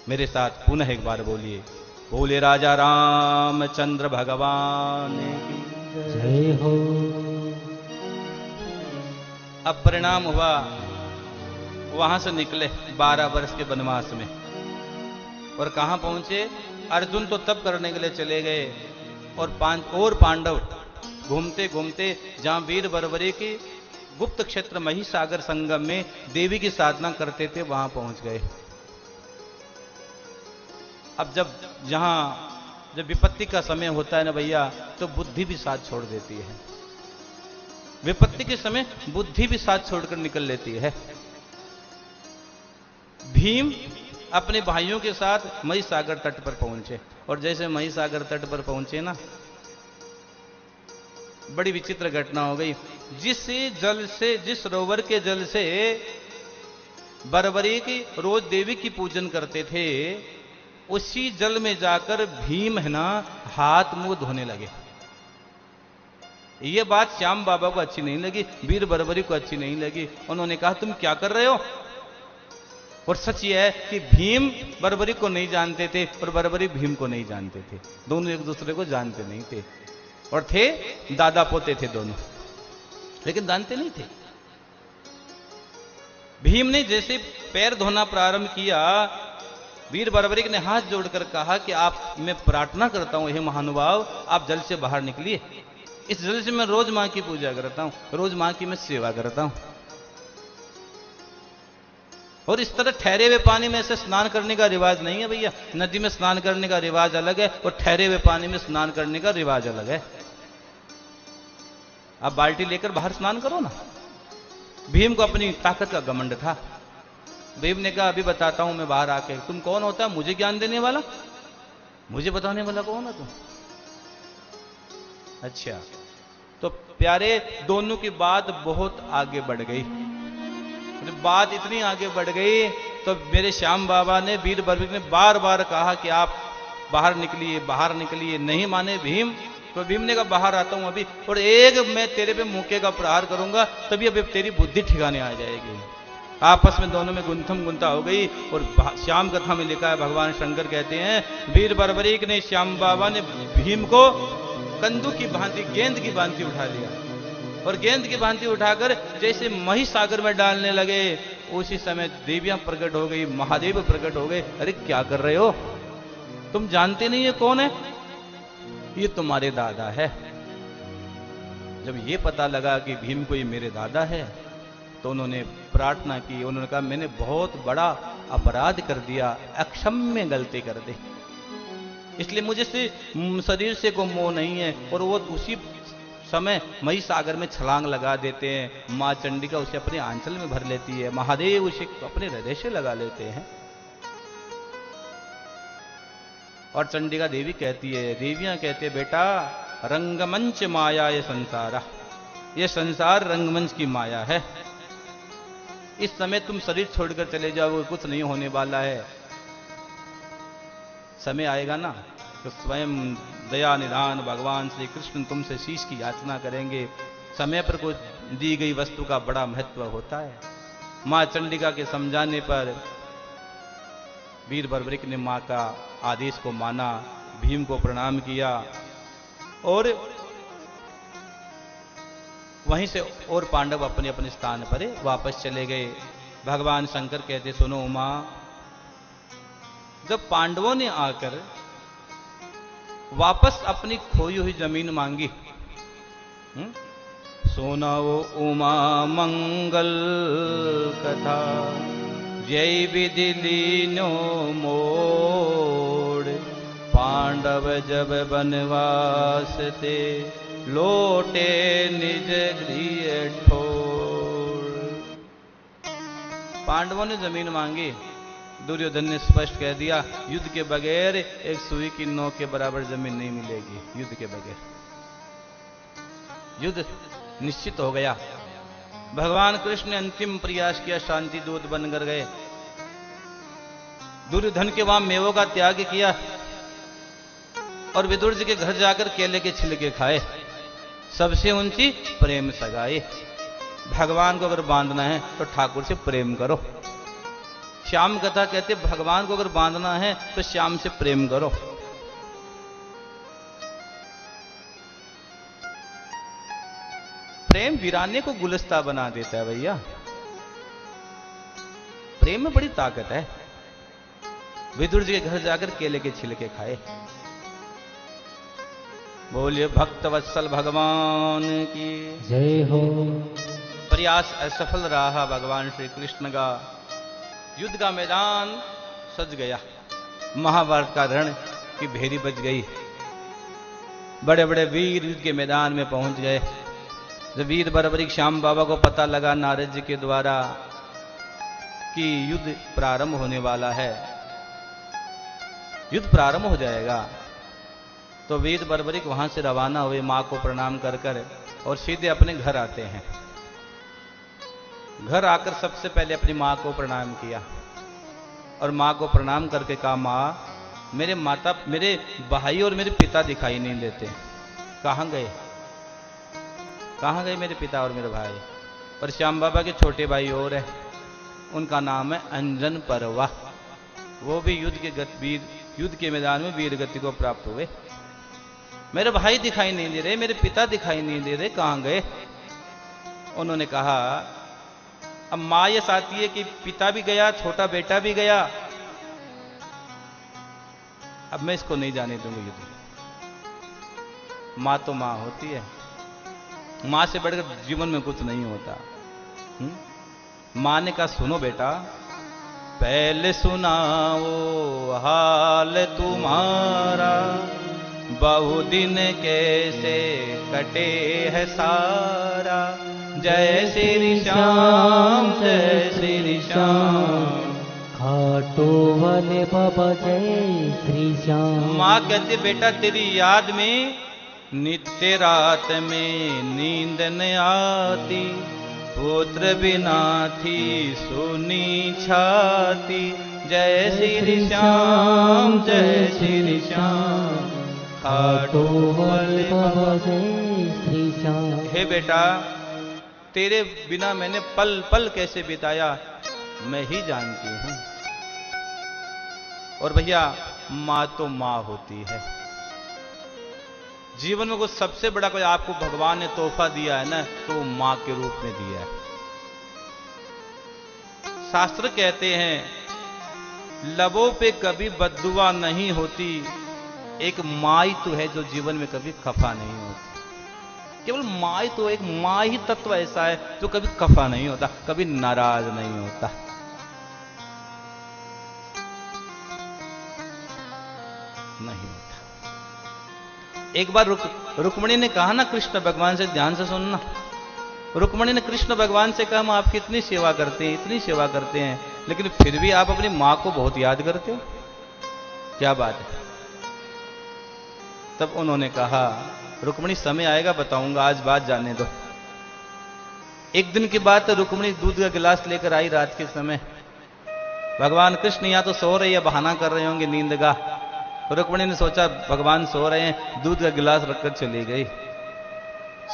मेरे साथ पुनः एक बार बोलिए, बोले राजा रामचंद्र भगवान की जय हो। अब परिणाम हुआ, वहां से निकले 12 वर्ष के वनवास में, और कहां पहुंचे? अर्जुन तो तप करने के लिए चले गए, और 5 और पांडव घूमते घूमते जहां वीर बर्बरी की गुप्त क्षेत्र महिसागर संगम में देवी की साधना करते थे, वहां पहुंच गए। अब जब विपत्ति का समय होता है ना भैया, तो बुद्धि भी साथ छोड़ देती है। विपत्ति के समय बुद्धि भी साथ छोड़कर निकल लेती है। भीम अपने भाइयों के साथ महिसागर तट पर पहुंचे, और जैसे महिसागर तट पर पहुंचे ना, बड़ी विचित्र घटना हो गई। जिस जल से, जिस सरोवर के जल से बर्बरी की रोज देवी की पूजन करते थे, उसी जल में जाकर भीम है ना हाथ मुंह धोने लगे। ये बात श्याम बाबा को अच्छी नहीं लगी, वीर बर्बरी को अच्छी नहीं लगी। उन्होंने कहा तुम क्या कर रहे हो? और सच ये है कि भीम बर्बरी को नहीं जानते थे और बर्बरी भीम को नहीं जानते थे। दोनों एक दूसरे को जानते नहीं थे और थे दादा पोते थे दोनों, लेकिन जानते नहीं थे। भीम ने जैसे पैर धोना प्रारंभ किया, वीर बर्बरिक ने हाथ जोड़कर कहा कि आप, मैं प्रार्थना करता हूं हे महानुभाव, आप जल से बाहर निकलिए। इस जल से मैं रोज मां की पूजा करता हूं, रोज मां की मैं सेवा करता हूं। और इस तरह ठहरे हुए पानी में ऐसे स्नान करने का रिवाज नहीं है भैया। नदी में स्नान करने का रिवाज अलग है और ठहरे हुए पानी में स्नान करने का रिवाज अलग है। आप बाल्टी लेकर बाहर स्नान करो ना। भीम को अपनी ताकत का घमंड था। भीम ने कहा अभी बताता हूं मैं बाहर आके। तुम कौन होता है मुझे ज्ञान देने वाला? मुझे बताने वाला कौन है तुम? अच्छा, तो प्यारे दोनों की बात बहुत आगे बढ़ गई। बात इतनी आगे बढ़ गई तो मेरे श्याम बाबा ने, वीर बर्बरिक ने बार बार कहा कि आप बाहर निकलिए, बाहर निकलिए। नहीं माने भीम। तो भीम ने कहा बाहर आता हूं अभी, और एक मैं तेरे पे मुक्के का प्रहार करूंगा, तभी अभी तेरी बुद्धि ठिकाने आ जाएगी। आपस में दोनों में गुंथम गुंथा हो गई। और श्याम कथा में लिखा है, भगवान शंकर कहते हैं वीर बर्बरिक ने, श्याम बाबा ने भीम को कंदू की भांति, गेंद की भांति उठा लिया और गेंद की भांति उठाकर जैसे मही सागर में डालने लगे, उसी समय देवियां प्रकट हो गई, महादेव प्रकट हो गए। अरे क्या कर रहे हो? तुम जानते नहीं है कौन है? ये तुम्हारे दादा है। जब ये पता लगा कि भीम को ये मेरे दादा है, तो उन्होंने प्रार्थना की। उन्होंने कहा मैंने बहुत बड़ा अपराध कर दिया, अक्षम्य गलती कर दी, इसलिए मुझे से शरीर से को मोह नहीं है। और वो उसी समय मई सागर में छलांग लगा देते हैं। मां चंडिका उसे अपने आंचल में भर लेती है, महादेव उसे अपने हृदय से लगा लेते हैं। और चंडिका देवी कहती है, देवियां कहते हैं बेटा रंगमंच माया ये संसार, ये संसार रंगमंच की माया है। इस समय तुम शरीर छोड़कर चले जाओ, कुछ नहीं होने वाला है। समय आएगा ना तो स्वयं दया निधान भगवान श्री कृष्ण तुमसे शीश की याचना करेंगे। समय पर कोई दी गई वस्तु का बड़ा महत्व होता है। मां चंडिका के समझाने पर वीर बर्बरिक ने मां का आदेश को माना, भीम को प्रणाम किया और वहीं से और पांडव अपने अपने स्थान पर वापस चले गए। भगवान शंकर कहते सुनो उमा, जब पांडवों ने आकर वापस अपनी खोई हुई जमीन मांगी, सुनाओ उमा मंगल कथा, जय विधि लीनो मोड़, पांडव जब बनवास थे लोटे निज गृह ठोर। पांडवों ने जमीन मांगी, दुर्योधन ने स्पष्ट कह दिया युद्ध के बगैर एक सुई की नोक के बराबर जमीन नहीं मिलेगी। युद्ध के बगैर युद्ध निश्चित हो गया। भगवान कृष्ण ने अंतिम प्रयास किया, शांति दूत बनकर गए। दुर्योधन के वहां मेवों का त्याग किया और विदुर जी के घर जाकर केले के छिलके खाए। सबसे ऊंची प्रेम सगाई। भगवान को अगर बांधना है तो ठाकुर से प्रेम करो। श्याम कथा कहते भगवान को अगर बांधना है तो श्याम से प्रेम करो। प्रेम वीराने को गुलस्ता बना देता है भैया। प्रेम में बड़ी ताकत है। विदुर जी के घर जाकर केले के छिलके खाए। बोलिए भक्त वत्सल भगवान की जय हो। प्रयास असफल रहा भगवान श्री कृष्ण का। युद्ध का मैदान सज गया। महाभारत का रण की भेरी बज गई। बड़े बड़े वीर युद्ध के मैदान में पहुंच गए। जब वीर बर्बरिक श्याम बाबा को पता लगा नारद जी के द्वारा कि युद्ध प्रारंभ होने वाला है, युद्ध प्रारंभ हो जाएगा, तो वीर बर्बरिक वहां से रवाना हुए। मां को प्रणाम कर कर और सीधे अपने घर आते हैं। घर आकर सबसे पहले अपनी मां को प्रणाम किया और मां को प्रणाम करके कहा, मां मेरे भाई और मेरे पिता दिखाई नहीं देते, कहां गए? कहां गए मेरे पिता और मेरे भाई? और श्याम बाबा के छोटे भाई और है, उनका नाम है अंजन परवा, वो भी युद्ध के मैदान में वीर गति को प्राप्त हुए। मेरे भाई दिखाई नहीं दे रहे, मेरे पिता दिखाई नहीं दे रहे, कहां गए? उन्होंने कहा, अब मां ये चाहती है कि पिता भी गया, छोटा बेटा भी गया, अब मैं इसको नहीं जाने दूंगी युद्ध। मां तो मां होती है, मां से बढ़कर जीवन में कुछ नहीं होता। मां ने कहा, सुनो बेटा, पहले सुनाओ हाल तुम्हारा, बहु दिन कैसे कटे है सारा। जय श्री श्याम, जय श्री श्याम। खाटो वाले बाबा जय श्री श्याम। मां कहती, बेटा तेरी याद में नित्य रात में नींद न आती, पुत्र बिना थी सुनी छाती। जय श्री श्याम, जय श्री श्याम। खाटो वाले बाबा जय श्री श्याम। हे बेटा, तेरे बिना मैंने पल पल कैसे बिताया मैं ही जानती हूं। और भैया, मां तो मां होती है। जीवन में कुछ सबसे बड़ा कोई आपको भगवान ने तोहफा दिया है ना, तो मां के रूप में दिया है। शास्त्र कहते हैं, लबों पे कभी बद्दुआ नहीं होती, एक मां ही तो है जो जीवन में कभी खफा नहीं होती। केवल मां ही तो, एक मां ही तत्व ऐसा है जो कभी खफा नहीं होता, कभी नाराज नहीं होता। नहीं होता। एक बार रुक्मिणी ने कहा ना कृष्ण भगवान से, ध्यान से सुनना, रुक्मिणी ने कृष्ण भगवान से कहा, हम आपकी इतनी सेवा करते हैं, इतनी सेवा करते हैं, लेकिन फिर भी आप अपनी मां को बहुत याद करते हो, क्या बात है? तब उन्होंने कहा, रुक्मिणी समय आएगा बताऊंगा, आज बात जाने दो। एक दिन की बात, रुक्मिणी दूध का गिलास लेकर आई रात के समय। भगवान कृष्ण या तो सो रहे या बहाना कर रहे होंगे नींद का। रुक्मिणी ने सोचा भगवान सो रहे हैं, दूध का गिलास रखकर चली गई।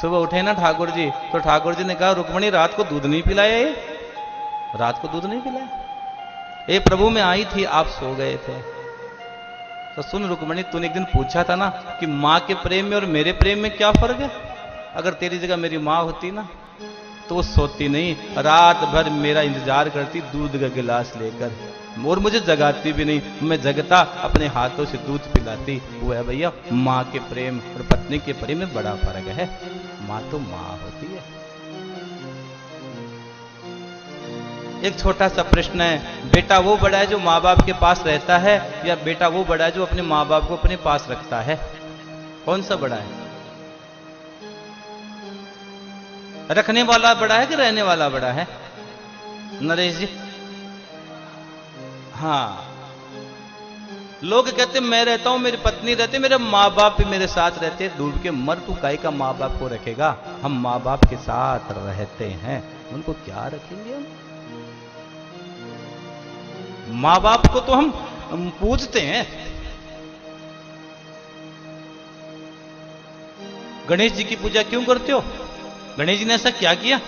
सुबह उठे ना ठाकुर जी, तो ठाकुर जी ने कहा, रुक्मिणी रात को दूध नहीं पिलाया? ये रात को दूध नहीं पिलाया? ए प्रभु, मैं आई थी, आप सो गए थे। तो सुन रुक्मिणी, तूने एक दिन पूछा था ना कि मां के प्रेम में और मेरे प्रेम में क्या फर्क है? अगर तेरी जगह मेरी मां होती ना, तो वो सोती नहीं, रात भर मेरा इंतजार करती दूध का गिलास लेकर, और मुझे जगाती भी नहीं, मैं जगता अपने हाथों से दूध पिलाती। वो है भैया मां के प्रेम और पत्नी के प्रेम में बड़ा फर्क है। मां तो मां होती है। एक छोटा सा प्रश्न है, बेटा वो बड़ा है जो माँ बाप के पास रहता है, या बेटा वो बड़ा है जो अपने माँ बाप को अपने पास रखता है? कौन सा बड़ा है? रखने वाला बड़ा है कि रहने वाला बड़ा है? नरेश जी, हाँ, लोग कहते मैं रहता हूं, मेरी पत्नी रहती, मेरे माँ बाप भी मेरे साथ रहते, डूब के मर तू काहे का माँ बाप को रखेगा? हम माँ बाप के साथ रहते हैं, उनको क्या रखेंगे हम? माँ बाप को तो हम पूजते हैं। गणेश जी की पूजा क्यों करते हो? गणेश जी ने ऐसा क्या किया?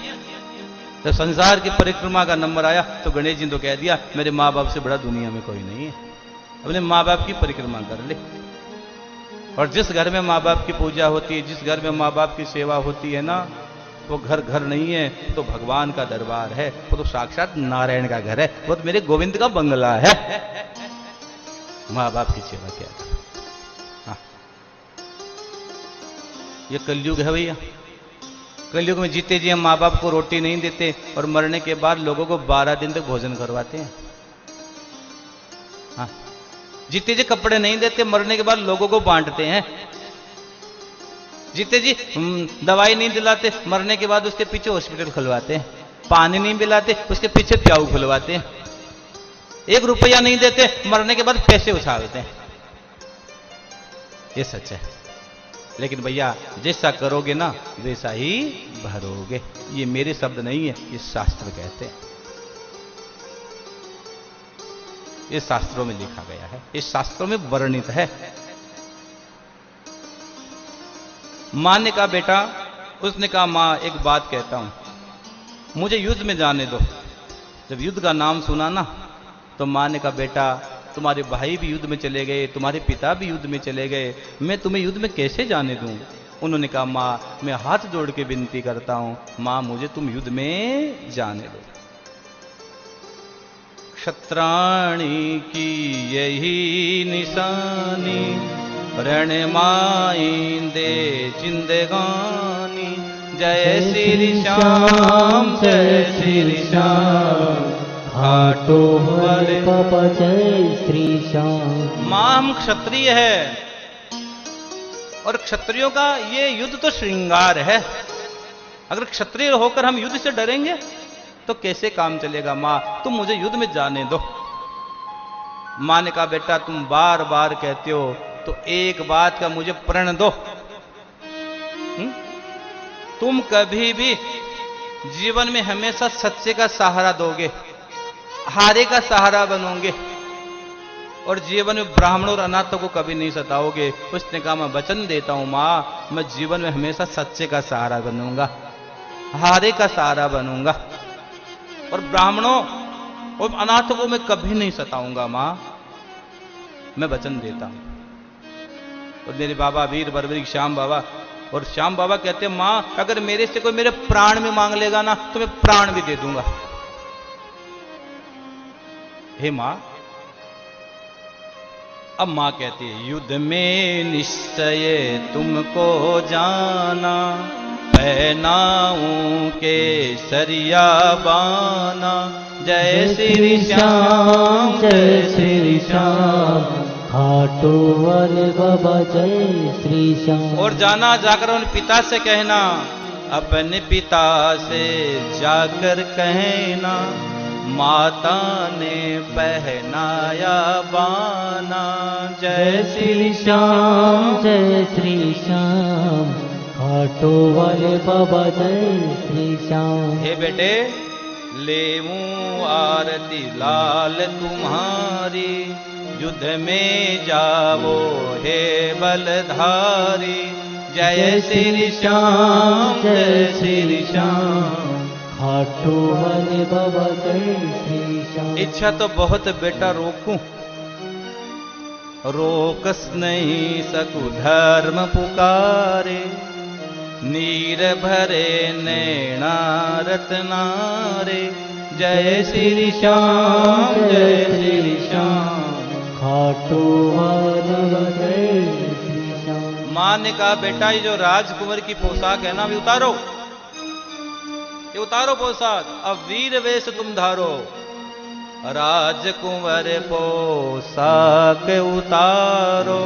जब संसार की परिक्रमा का नंबर आया तो गणेश जी ने तो कह दिया, मेरे माँ बाप से बड़ा दुनिया में कोई नहीं है, अपने माँ बाप की परिक्रमा कर ले। और जिस घर में माँ बाप की पूजा होती है, जिस घर में माँ बाप की सेवा होती है ना, वो घर घर नहीं है, तो भगवान का दरबार है, वो तो साक्षात नारायण का घर है, वो तो मेरे गोविंद का बंगला है। माँ बाप की सेवा क्या कर? हाँ, ये कलयुग है भैया। कलयुग में जीते जी हम माँ बाप को रोटी नहीं देते, और मरने के बाद लोगों को 12 दिन तक भोजन करवाते हैं। हाँ, जीते जी कपड़े नहीं देते, मरने के बाद लोगों को बांटते हैं। जीते जी दवाई नहीं दिलाते, मरने के बाद उसके पीछे हॉस्पिटल खुलवाते हैं। पानी नहीं पिलाते, उसके पीछे प्याऊ खुलवाते हैं। 1 रुपया नहीं देते, मरने के बाद पैसे उछालते हैं। ये सच है। लेकिन भैया जैसा करोगे ना वैसा ही भरोगे। ये मेरे शब्द नहीं है, ये शास्त्र कहते हैं, ये शास्त्रों में लिखा गया है, ये शास्त्रों में वर्णित है। मां ने कहा बेटा, उसने कहा मां एक बात कहता हूं, मुझे युद्ध में जाने दो। जब युद्ध का नाम सुना ना तो मां ने कहा बेटा तुम्हारे भाई भी युद्ध में चले गए, तुम्हारे पिता भी युद्ध में चले गए, मैं तुम्हें युद्ध में कैसे जाने दूं। उन्होंने कहा मां मैं हाथ जोड़ के विनती करता हूं, मां मुझे तुम युद्ध में जाने दो। क्षत्राणी की यही निशानी, रण माइंदे जिंदगानी, जय श्री श्याम जय श्री श्याम, घाटो वाले बाबा जय श्री श्याम। मां हम क्षत्रिय है और क्षत्रियों का ये युद्ध तो श्रृंगार है। अगर क्षत्रिय होकर हम युद्ध से डरेंगे तो कैसे काम चलेगा। मां तुम मुझे युद्ध में जाने दो। मां ने कहा बेटा तुम बार बार कहते हो तो एक बात का मुझे प्रण दो। तुम कभी भी जीवन में हमेशा सच्चे का सहारा दोगे, हारे का सहारा बनोगे और जीवन में ब्राह्मणों और अनाथों को कभी नहीं सताओगे। उसने कहा मैं वचन देता हूं मां, मैं जीवन में हमेशा सच्चे का सहारा बनूंगा, हारे का सहारा बनूंगा और ब्राह्मणों और अनाथों को मैं कभी नहीं सताऊंगा मां, मैं वचन देता हूं। और मेरे बाबा वीर बर्बरी श्याम बाबा, और श्याम बाबा कहते हैं मां अगर मेरे से कोई मेरे प्राण में मांग लेगा ना तो मैं प्राण भी दे दूंगा। हे मां, अब मां कहती है युद्ध में निश्चय तुमको जाना, पहनाऊं केसरिया बाना, जय श्री श्याम जय श्री श्याम, घाटो वाले बाबा जय श्री श्याम। और जाना जाकर उन पिता से कहना, अपने पिता से जाकर कहना, माता ने पहनाया बाना, जय श्री श्याम जय श्री श्याम, घाटो वाले बाबा जय श्री श्याम। हे बेटे लेऊं आरती लाल तुम्हारी, युद्ध में जाओ हे बलधारी, जय श्री श्याम जय श्री श्याम, घाटो वाले बाबा जय श्री श्याम। इच्छा तो बहुत बेटा रोकूं, रोकस नहीं सकूं धर्म पुकारे, नीर भरे नैना रत्नारे, जय श्री श्याम जय श्री श्याम, घाटो वाले बाबा जय श्री श्याम। मां ने कहा बेटा ये जो राजकुमार की पोशाक है ना ये उतारो, ये उतारो पोशाक, अब वीर वेश तुम धारो। राजकुंवर पोशाक उतारो,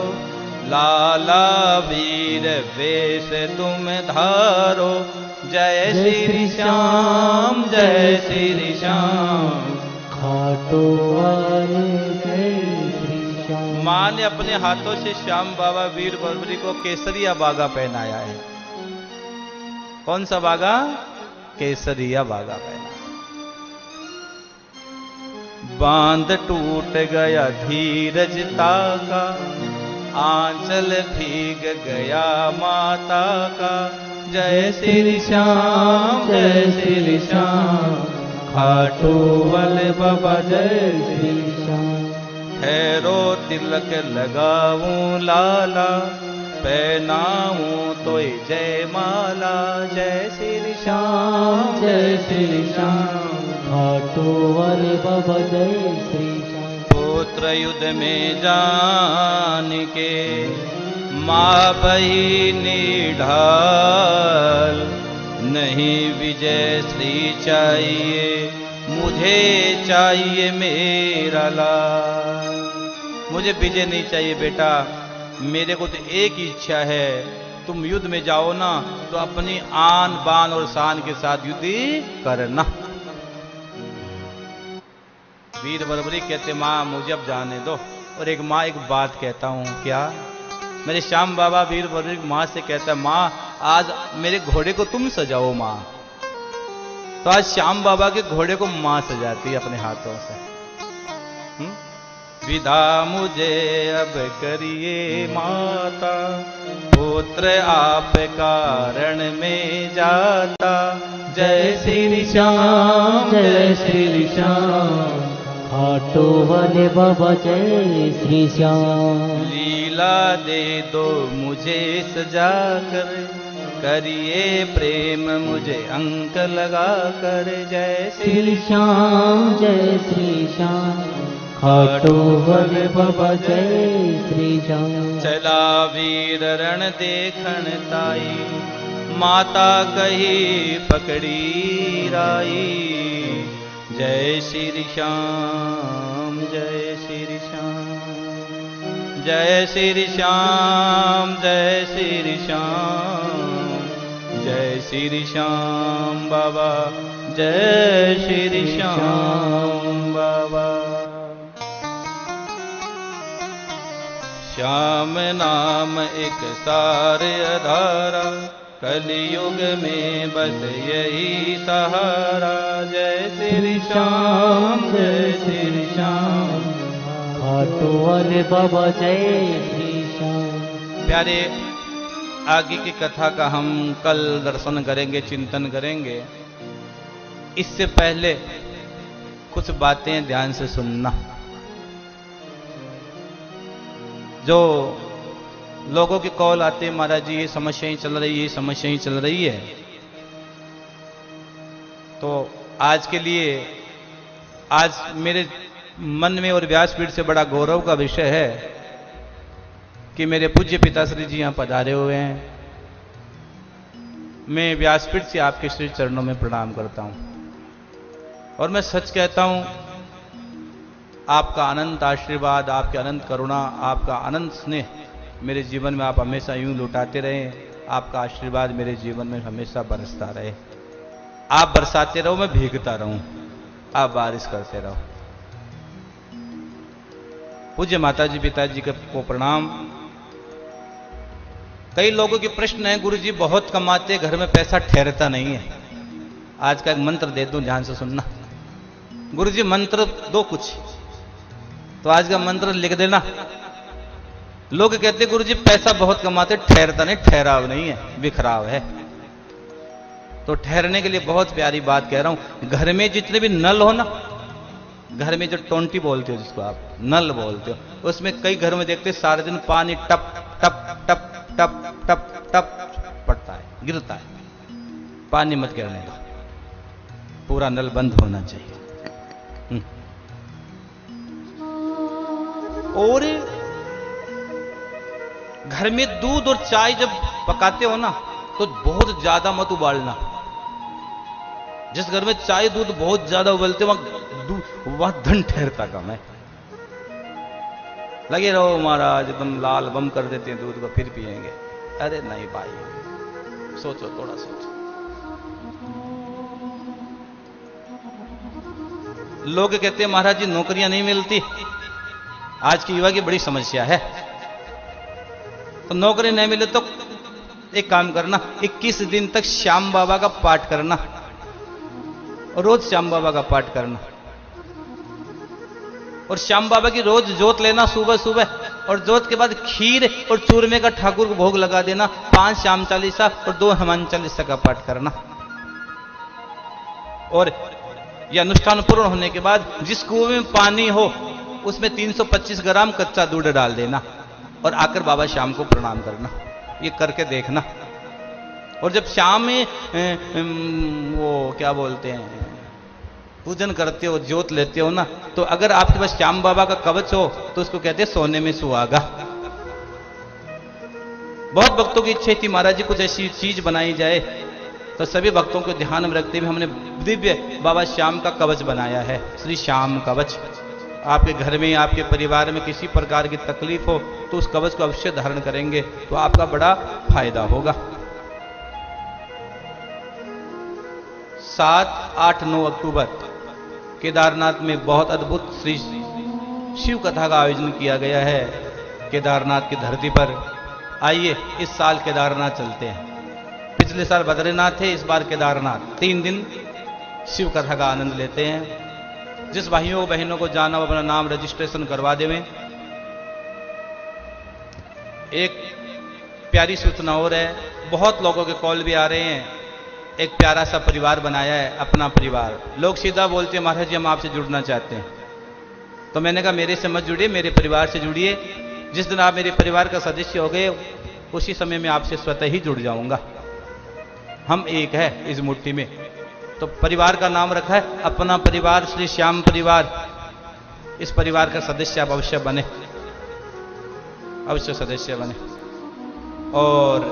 लाला वीर वेश तुम धारो, जय श्री श्याम जय श्री श्याम, घाटो वाले जय श्री श्याम। मां ने अपने हाथों से श्याम बाबा वीर बर्बरी को केसरिया बागा पहनाया है। कौन सा बागा? केसरिया बागा पहना। बांध टूट गया धीरजता का, आंचल भीग गया माता का, जय श्री श्याम जय श्री श्याम, घाटो वाले बाबा जय श्री श्याम। ठहरो तिलक लगाऊं लाला, पहनाऊं तो जय माला, जय श्री श्याम जय श्री श्याम, घाटो वाले बाबा जय श्री श्याम। पुत्र युद्ध में जान के माँ बहिनी ढाल, नहीं विजय श्री चाहिए मुझे चाहिए मेरा लाल। मुझे विजय नहीं चाहिए बेटा, मेरे को तो एक ही इच्छा है, तुम युद्ध में जाओ ना तो अपनी आन बान और शान के साथ युद्ध करना। वीर बर्बरी कहते मां मुझे अब जाने दो। और एक मां एक बात कहता हूं, क्या? मेरे श्याम बाबा वीर बुजुर्ग माँ से कहता है, माँ आज मेरे घोड़े को तुम सजाओ माँ। तो आज श्याम बाबा के घोड़े को माँ सजाती है अपने हाथों से। विदा मुझे अब करिए माता, पुत्र आप कारण में जाता। जय श्री श्याम जय श्री श्याम, खाटू वाले बाबा जय श्री श्याम। लीला दे दो मुझे सजा कर, करिए प्रेम मुझे अंक लगा कर। जय श्री श्याम जय श्री श्याम, खाटू वाले बाबा जय श्री श्याम। चला वीर रण देखण ताई, माता कही पकड़ी राई। जय श्री श्याम जय श्री श्याम, जय श्री श्याम जय श्री श्याम, जय श्री श्याम बाबा जय श्री श्याम बाबा। श्याम नाम एक सार आधारा, कलयुग में बस यही सहारा। जय श्री श्याम जय श्री श्याम, खाटू वाले बाबा जय श्री श्याम। प्यारे, आगे की कथा का हम कल दर्शन करेंगे, चिंतन करेंगे। इससे पहले कुछ बातें ध्यान से सुनना। जो लोगों की कॉल आते हैं, महाराज जी ये समस्या ही चल रही है, ये समस्या ही चल रही है, तो आज के लिए आज मेरे मन में और व्यासपीठ से बड़ा गौरव का विषय है कि मेरे पूज्य पिताश्री जी यहां पधारे हुए हैं। मैं व्यासपीठ से आपके श्री चरणों में प्रणाम करता हूं और मैं सच कहता हूं, आपका अनंत आशीर्वाद, आपके अनंत करुणा, आपका अनंत स्नेह मेरे जीवन में आप हमेशा यूं लुटाते रहें। आपका आशीर्वाद मेरे जीवन में हमेशा बरसता रहे। आप बरसाते रहो, मैं भीगता रहूं, आप बारिश करते रहो। पूज्य माताजी पिताजी को प्रणाम। कई लोगों के प्रश्न है, गुरुजी बहुत कमाते, घर में पैसा ठहरता नहीं है। आज का एक मंत्र दे दूं, ध्यान से सुनना। गुरुजी मंत्र दो कुछ, तो आज का मंत्र लिख देना। लोग कहते गुरुजी पैसा बहुत कमाते, ठहरता नहीं, ठहराव नहीं है, बिखराव है। तो ठहरने के लिए बहुत प्यारी बात कह रहा हूं। घर में जितने भी नल हो ना, घर में जो टोंटी बोलते हो, जिसको आप नल बोलते हो, उसमें कई घर में देखते सारे दिन पानी टप टप टप टप टप टप पड़ता है, गिरता है। पानी मत गिरने दो, पूरा नल बंद होना चाहिए। और घर में दूध और चाय जब पकाते हो ना, तो बहुत ज्यादा मत उबालना। जिस घर में चाय दूध बहुत ज्यादा उबलते वहां धन ठहरता कम है। लगे रहो महाराज एकदम लाल बम कर देते हैं दूध को, फिर पिएंगे। अरे नहीं भाई, सोचो, थोड़ा सोचो। लोग कहते हैं महाराज जी नौकरियां नहीं मिलती, आज की युवा की बड़ी समस्या है। तो नौकरी नहीं मिले तो एक काम करना, 21 दिन तक श्याम बाबा का पाठ करना, रोज श्याम बाबा का पाठ करना। और श्याम बाबा की रोज जोत लेना सुबह सुबह, और जोत के बाद खीर और चूरमे का ठाकुर को भोग लगा देना। 5 श्याम चालीसा और 2 हनुमान चालीसा का पाठ करना। और यह अनुष्ठान पूर्ण होने के बाद जिस कुएं में पानी हो उसमें 325 ग्राम कच्चा दूध डाल देना और आकर बाबा श्याम को प्रणाम करना। ये करके देखना। और जब शाम में वो क्या बोलते हैं, पूजन करते हो, ज्योत लेते हो ना, तो अगर आपके पास श्याम बाबा का कवच हो तो उसको कहते हैं सोने में सुहागा। बहुत भक्तों की इच्छा थी महाराज जी कुछ ऐसी चीज बनाई जाए, तो सभी भक्तों को ध्यान में रखते हुए हमने दिव्य बाबा श्याम का कवच बनाया है, श्री श्याम कवच। आपके घर में, आपके परिवार में किसी प्रकार की तकलीफ हो तो उस कवच को अवश्य धारण करेंगे तो आपका बड़ा फायदा होगा। 7, 8, 9 अक्टूबर केदारनाथ में बहुत अद्भुत श्री शिव कथा का आयोजन किया गया है। केदारनाथ की धरती पर आइए इस साल केदारनाथ चलते हैं। पिछले साल बद्रीनाथ थे, इस बार केदारनाथ। 3 दिन शिव कथा का आनंद लेते हैं। जिस भाइयों बहनों को जाना वो अपना नाम रजिस्ट्रेशन करवा देवें। एक प्यारी सूचना और है, बहुत लोगों के कॉल भी आ रहे हैं। एक प्यारा सा परिवार बनाया है, अपना परिवार। लोग सीधा बोलते हैं महाराज जी हम आपसे जुड़ना चाहते हैं। तो मैंने कहा मेरे से मत जुड़िए, मेरे परिवार से जुड़िए। जिस दिन आप मेरे परिवार का सदस्य हो गए उसी समय मैं आपसे स्वतः ही जुड़ जाऊंगा। हम एक है इस मुट्ठी में। तो परिवार का नाम रखा है अपना परिवार, श्री श्याम परिवार। इस परिवार का सदस्य आप अवश्य बने, अवश्य सदस्य बने। और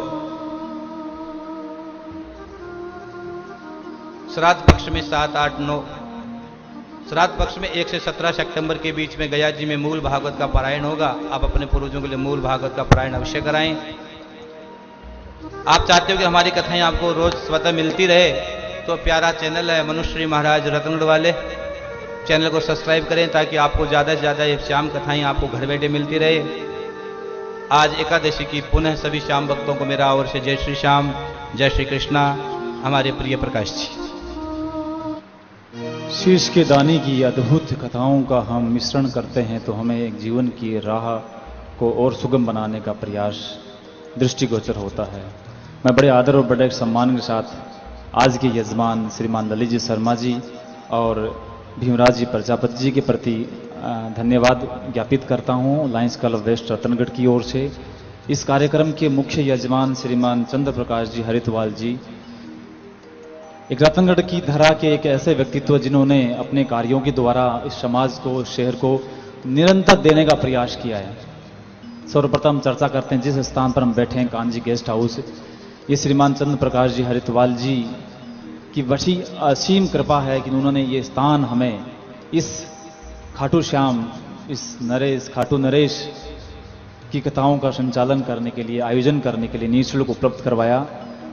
श्राद्ध पक्ष में 7, 8, 9 श्राद्ध पक्ष में 1 से 17 सितंबर के बीच में गया जी में मूल भागवत का पारायण होगा। आप अपने पूर्वजों के लिए मूल भागवत का पारायण अवश्य कराएं। आप चाहते हो कि हमारी कथाएं आपको रोज स्वतः मिलती रहे तो प्यारा चैनल है मनुश्री महाराज रत्नगढ़ वाले, चैनल को सब्सक्राइब करें ताकि आपको ज़्यादा से ज़्यादा ये श्याम कथाएं आपको घर बैठे मिलती रहे। आज एकादशी की पुनः सभी श्याम भक्तों को मेरा ओर से जय श्री श्याम, जय श्री कृष्णा। हमारे प्रिय प्रकाश जी शीश के दाने की अद्भुत कथाओं का हम मिश्रण करते हैं तो हमें एक जीवन की राह को और सुगम बनाने का प्रयास दृष्टिगोचर होता है। मैं बड़े आदर और बड़े सम्मान के साथ आज के यजमान श्रीमान ललित जी शर्मा जी और भीमराज जी प्रजापति जी के प्रति धन्यवाद ज्ञापित करता हूं लायंस क्लब वेस्ट रतनगढ़ की ओर से। इस कार्यक्रम के मुख्य यजमान श्रीमान चंद्र प्रकाश जी हरिद्वाल जी, एक रतनगढ़ की धरा के एक ऐसे व्यक्तित्व जिन्होंने अपने कार्यों के द्वारा इस समाज को, शहर को निरंतर देने का प्रयास किया है। सर्वप्रथम चर्चा करते हैं जिस स्थान पर हम बैठे हैं, कांजी गेस्ट हाउस। ये श्रीमान चंद्र प्रकाश जी हरिद्वाल जी की बड़ी असीम कृपा है कि उन्होंने ये स्थान हमें इस खाटू श्याम, इस खाटू नरेश की कथाओं का संचालन करने के लिए, आयोजन करने के लिए निःशुल्क उपलब्ध करवाया।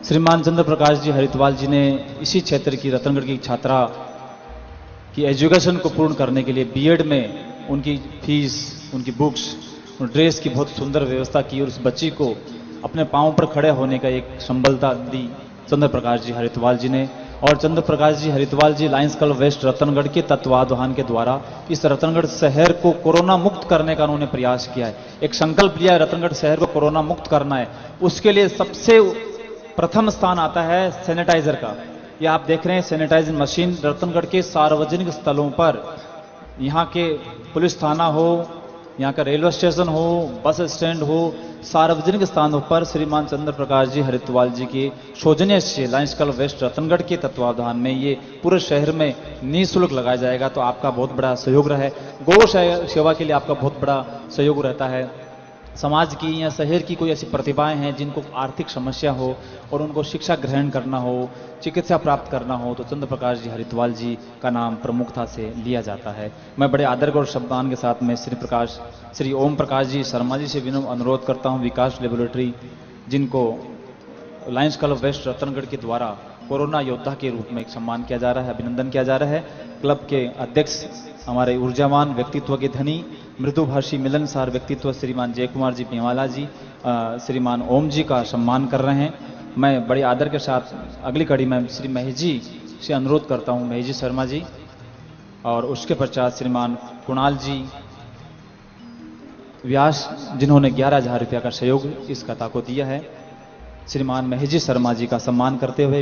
श्रीमान चंद्र प्रकाश जी हरिद्वाल जी ने इसी क्षेत्र की रतनगढ़ की छात्रा की एजुकेशन को पूर्ण करने के लिए बीएड में उनकी फीस, उनकी बुक्स, ड्रेस की बहुत सुंदर व्यवस्था की और उस बच्ची को अपने पांव पर खड़े होने का एक संबलता दी चंद्र प्रकाश जी हरिद्वाल जी ने। और चंद्र प्रकाश जी हरिद्वाल जी लायंस क्लब वेस्ट रतनगढ़ के तत्वावधान के द्वारा इस रतनगढ़ शहर को कोरोना मुक्त करने का उन्होंने प्रयास किया है। एक संकल्प लिया है रतनगढ़ शहर को कोरोना मुक्त करना है। उसके लिए सबसे प्रथम स्थान आता है सैनिटाइजर का। ये आप देख रहे हैं सैनिटाइजर मशीन रतनगढ़ के सार्वजनिक स्थलों पर, यहाँ के पुलिस थाना हो, यहाँ का रेलवे स्टेशन हो, बस स्टैंड हो, सार्वजनिक स्थानों पर श्रीमान चंद्र प्रकाश जी हरिद्वाल जी के सौजन्य से लायंस क्लब वेस्ट रतनगढ़ के तत्वावधान में ये पूरे शहर में निःशुल्क लगाया जाएगा। तो आपका बहुत बड़ा सहयोग रहा है। गौ सेवा के लिए आपका बहुत बड़ा सहयोग रहता है। समाज की या शहर की कोई ऐसी प्रतिभाएं हैं जिनको आर्थिक समस्या हो और उनको शिक्षा ग्रहण करना हो, चिकित्सा प्राप्त करना हो, तो चंद्र प्रकाश जी हरिद्वाल जी का नाम प्रमुखता से लिया जाता है। मैं बड़े आदर और सम्मान के साथ में श्री ओम प्रकाश जी शर्मा जी से विनम्र अनुरोध करता हूं, विकास लेबोरेटरी, जिनको लायंस क्लब वेस्ट रतनगढ़ के द्वारा कोरोना योद्धा के रूप में एक सम्मान किया जा रहा है, अभिनंदन किया जा रहा है। क्लब के अध्यक्ष हमारे ऊर्जावान व्यक्तित्व के धनी, मृदुभाषी मिलनसार व्यक्तित्व श्रीमान जय कुमार जी पिंवाला जी श्रीमान ओम जी का सम्मान कर रहे हैं। मैं बड़े आदर के साथ अगली कड़ी में श्री महेश जी से अनुरोध करता हूं, महेश जी शर्मा जी, और उसके पश्चात श्रीमान कुणाल जी व्यास जिन्होंने 11,000 रुपया का सहयोग इस कथा को दिया है। श्रीमान महेश जी शर्मा जी का सम्मान करते हुए